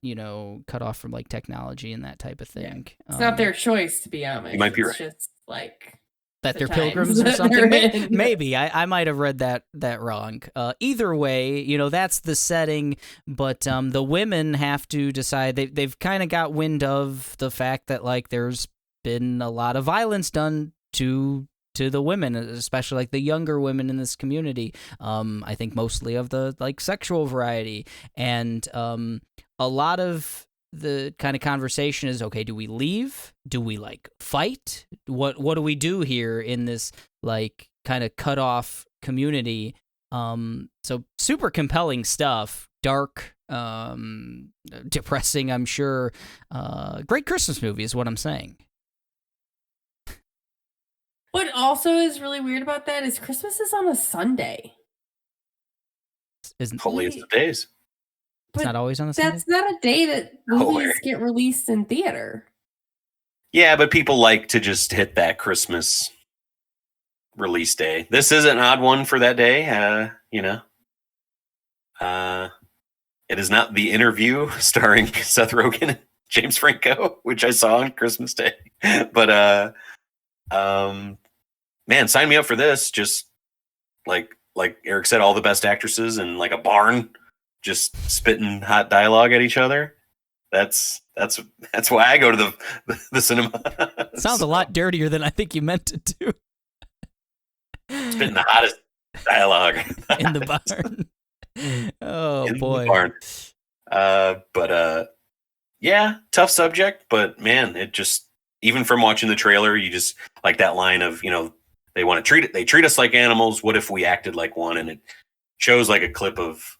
cut off from like technology and that type of thing. Yeah. It's not their choice to be Amish. You might be right. It's just like. That they're pilgrims or something? Maybe. I might have read that wrong. Either way, that's the setting, but the women have to decide. They've kind of got wind of the fact that like there's been a lot of violence done to the women, especially like the younger women in this community. I think mostly of the like sexual variety, and a lot of the kind of conversation is, okay, do we leave? Do we like fight? What do we do here in this like kind of cut off community? So super compelling stuff, dark, depressing, I'm sure. Great Christmas movie is what I'm saying. What also is really weird about that is Christmas is on a Sunday. Holiest of days. It's not always on a Sunday? That's not a day that movies get released in theater. Yeah, but people like to just hit that Christmas release day. This is an odd one for that day, it is not The Interview starring Seth Rogen and James Franco, which I saw on Christmas Day. But man, sign me up for this. Just like Eric said, all the best actresses in like a barn. Just spitting hot dialogue at each other. That's why I go to the cinema. Sounds a lot dirtier than I think you meant it to. Spitting the hottest dialogue in the barn. Oh in boy. The barn. But yeah, tough subject. But man, it just even from watching the trailer, you just like that line of they treat us like animals. What if we acted like one? And it shows like a clip of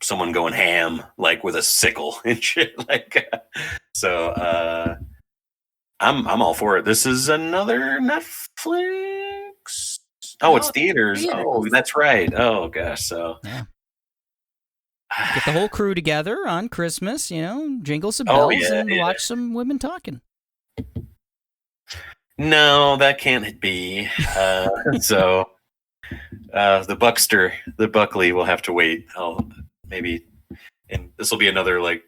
someone going ham like with a sickle and shit so I'm all for it. This is another Netflix. It's theaters. Oh, that's right. Oh gosh. So yeah. Get the whole crew together on Christmas, jingle some bells and watch some women talking. No, that can't be. So the Buckley will have to wait. Maybe, and this will be another like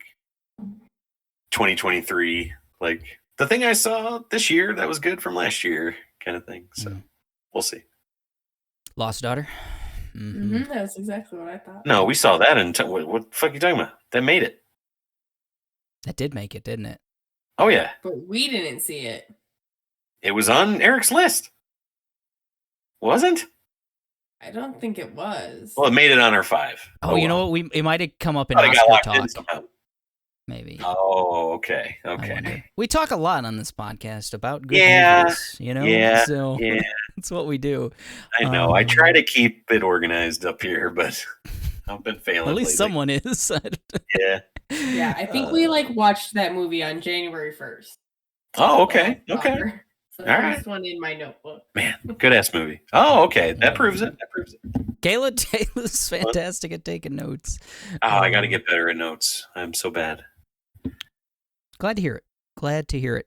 2023, like the thing I saw this year that was good from last year kind of thing. So we'll see. Lost Daughter. Mm-hmm. That's exactly what I thought. No, we saw that in what the fuck are you talking about? That made it. That did make it, didn't it? Oh yeah, but we didn't see it. It was on Eric's list, wasn't? I don't think it was. Well, it made it on our 5. Oh, you know what? It might have come up in Oscar talk. Maybe. Oh, okay. We talk a lot on this podcast about good movies, Yeah. So that's what we do. I know. I try to keep it organized up here, but I've been failing. At least someone is. Yeah. Yeah, I think we watched that movie on January 1st. Oh, okay. Okay. So there's one in my notebook. Man, good ass movie. Oh, okay. That proves it. Kayla's fantastic at taking notes. Oh, I got to get better at notes. I'm so bad. Glad to hear it.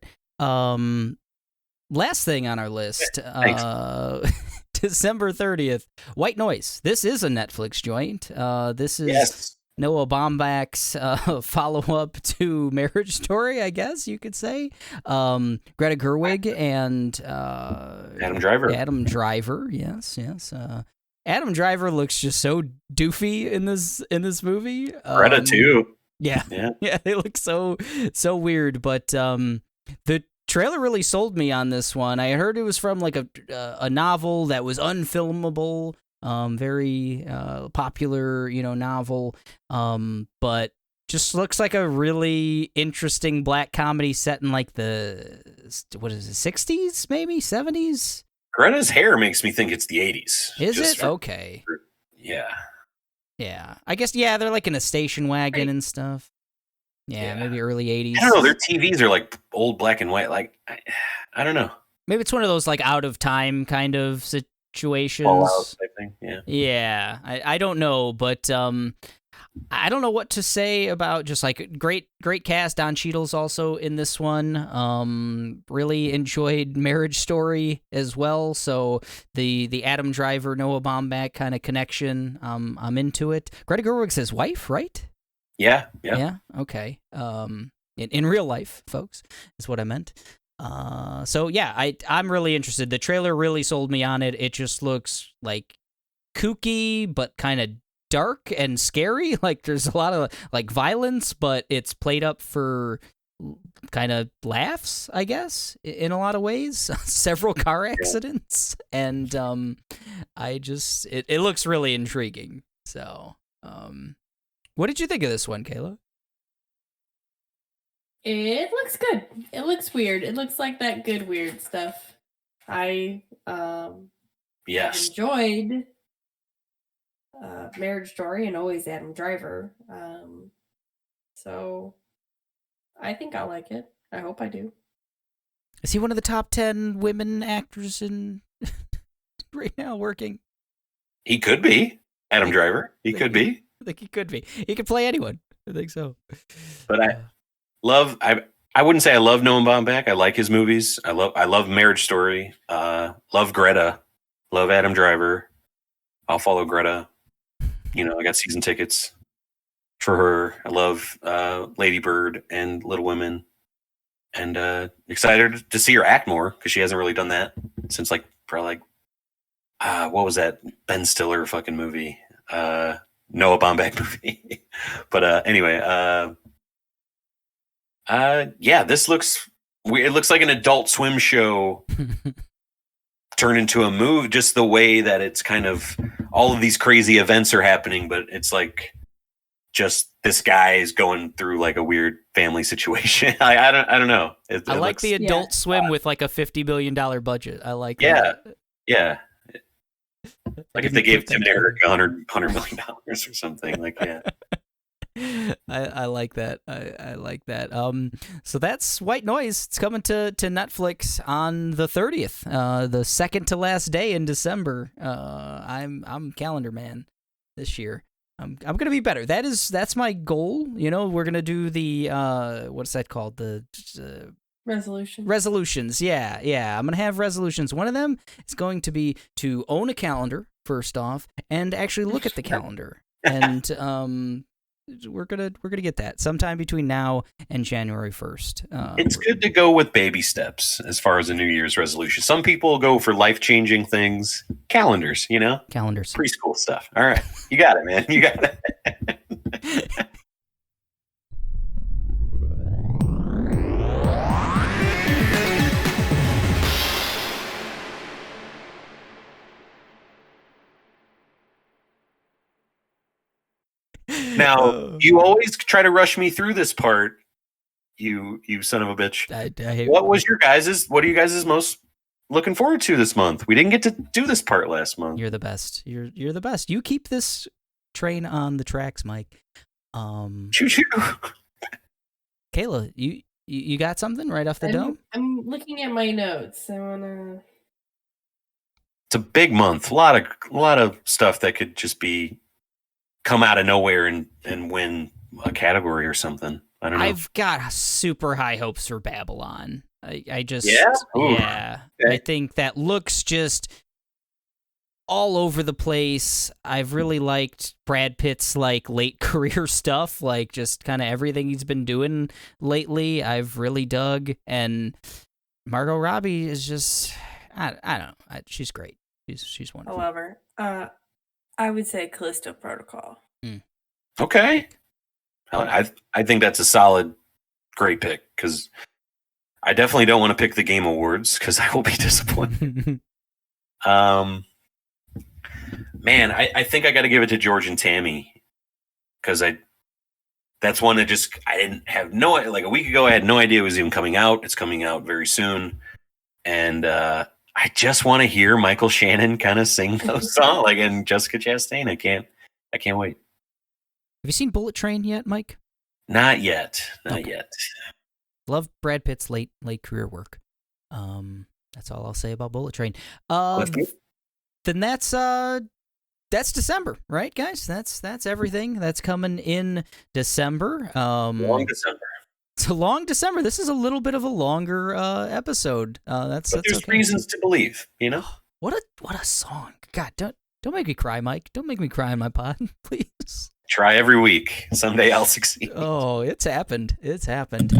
last thing on our list, December 30th, White Noise. This is a Netflix joint. This is Noah Baumbach's follow-up to Marriage Story, I guess you could say. Greta Gerwig and Adam Driver. Adam Driver, yes. Adam Driver looks just so doofy in this movie. Greta too. Yeah, they look so weird. But the trailer really sold me on this one. I heard it was from like a novel that was unfilmable. Very popular, novel. But just looks like a really interesting black comedy set in like the 60s, maybe 70s. Greta's hair makes me think it's the 80s. Is it? Okay. Yeah. Yeah. I guess, they're like in a station wagon and stuff. Yeah, maybe early 80s. I don't know. Their TVs are like old black and white. Like, I don't know. Maybe it's one of those like out of time kind of situations. Fallout type thing. Yeah. Yeah. I don't know, but I don't know what to say about just like great cast. Don Cheadle's also in this one. Really enjoyed Marriage Story as well. So the Adam Driver, Noah Baumbach kind of connection. I'm into it. Greta Gerwig's his wife, right? Yeah. Okay. In real life, folks, is what I meant. So yeah, I'm really interested. The trailer really sold me on it. It just looks like kooky, but kind of dark and scary. Like there's a lot of like violence, but it's played up for kind of laughs, I guess, in a lot of ways. Several car accidents, and it looks really intriguing. So, what did you think of this one, Kayla? It looks good. It looks weird. It looks like that good weird stuff. I enjoyed Marriage Story and always Adam Driver. So I think I'll like it. I hope I do. Is he one of the top 10 women actors in right now working? He could be. Adam Driver. He could be. I think he could be. He could play anyone. I think so. But I wouldn't say I love Noah Baumbach. I like his movies. I love Marriage Story. Love Greta. Love Adam Driver. I'll follow Greta. I got season tickets for her. I love Lady Bird and Little Women. And excited to see her act more because she hasn't really done that since probably what was that Ben Stiller fucking movie? Noah Baumbach movie. But anyway, this looks it looks like an Adult Swim show turned into a movie, just the way that it's kind of all of these crazy events are happening, but it's like just this guy is going through like a weird family situation. I don't know. I like the Adult Swim with like a $50 billion budget. I like that. Yeah. Like if they gave Tim and Eric $100 million or something. Like, yeah. I like that. I like that. So that's White Noise. It's coming to Netflix on the 30th, the second to last day in December. I'm calendar man this year. I'm gonna be better. That's my goal. We're gonna do the what's that called? The resolutions. Yeah. I'm gonna have resolutions. One of them is going to be to own a calendar first off, and actually look at the calendar. And we're gonna get that sometime between now and January 1st. It's good to go with baby steps as far as a New Year's resolution. Some people go for life-changing things. Calendars, calendars, preschool stuff. All right, you got it, man. You got it. Now, you always try to rush me through this part, you son of a bitch. I hate what are you guys' most looking forward to this month? We didn't get to do this part last month. You're the best. You're the best. You keep this train on the tracks, Mike. Choo-choo. Kayla, you got something right off the dome? I'm looking at my notes. I wanna. It's a big month. A lot of stuff that could just come out of nowhere and win a category or something. I don't know. I've got super high hopes for Babylon. I just yeah. Okay. I think that looks just all over the place. I've really liked Brad Pitt's like late career stuff, like just kind of everything he's been doing lately. I've really dug, and Margot Robbie is just I don't know. She's great. She's wonderful. I love her. I would say Callisto Protocol. Okay. I think that's a solid, great pick, because I definitely don't want to pick the Game Awards because I will be disappointed. Man, I think I got to give it to George and Tammy, because that's one that just I didn't have like a week ago I had no idea it was even coming out. It's coming out very soon, and I just want to hear Michael Shannon kind of sing those songs, like, and Jessica Chastain. I can't wait. Have you seen Bullet Train yet, Mike? Not yet. Not yet. Love Brad Pitt's late career work. That's all I'll say about Bullet Train. Then that's December, right, guys? That's everything that's coming in December. Long December. It's a long December. This is a little bit of a longer episode. But there's okay. reasons to believe, you know. What a song! God, don't make me cry, Mike. Don't make me cry on my pod, please. Try every week. Someday I'll succeed. Oh, it's happened. It's happened.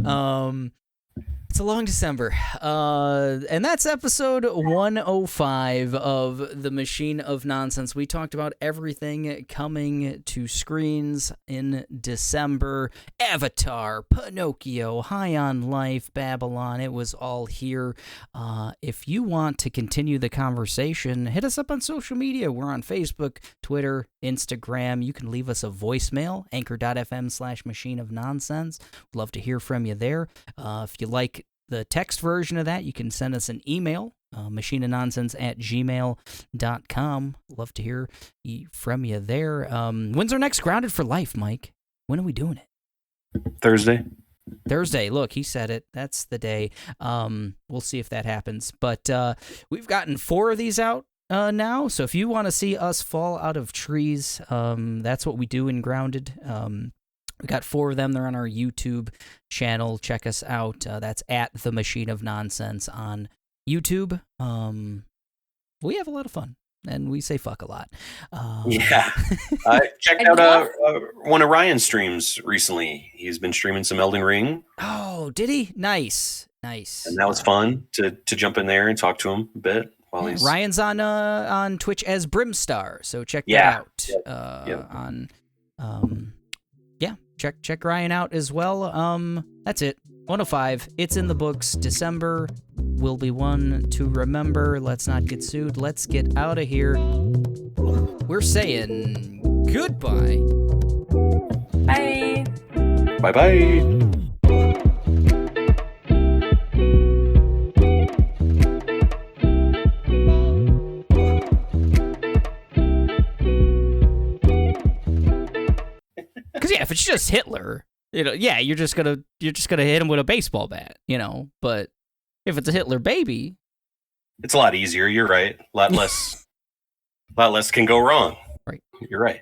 It's a long December. And that's episode 105 of The Machine of Nonsense. We talked about everything coming to screens in December. Avatar, Pinocchio, High on Life, Babylon. It was all here. If you want to continue the conversation, hit us up on social media. We're on Facebook, Twitter, Instagram. You can leave us a voicemail, anchor.fm/Machine of Nonsense. Love to hear from you there. If you like the text version of that, you can send us an email, machineofnonsense@gmail.com. Love to hear from you there. When's our next Grounded for Life, Mike? When are we doing it? Thursday. Look, he said it. That's the day. We'll see if that happens. But we've gotten 4 of these out now. So if you want to see us fall out of trees, that's what we do in Grounded. We got 4 of them. They're on our YouTube channel. Check us out. That's at The Machine of Nonsense on YouTube. We have a lot of fun, and we say fuck a lot. Yeah. I checked out one of Ryan's streams recently. He's been streaming some Elden Ring. Oh, did he? Nice. And that was fun to jump in there and talk to him a bit. Ryan's on Twitch as Brimstar, so check that out. Check Ryan out as well. That's it. 105. It's in the books. December will be one to remember. Let's not get sued. Let's get out of here. We're saying goodbye. Bye. Bye-bye. Because if it's just Hitler, you're just gonna hit him with a baseball bat, But if it's a Hitler baby, it's a lot easier. You're right. A lot less can go wrong. Right. You're right.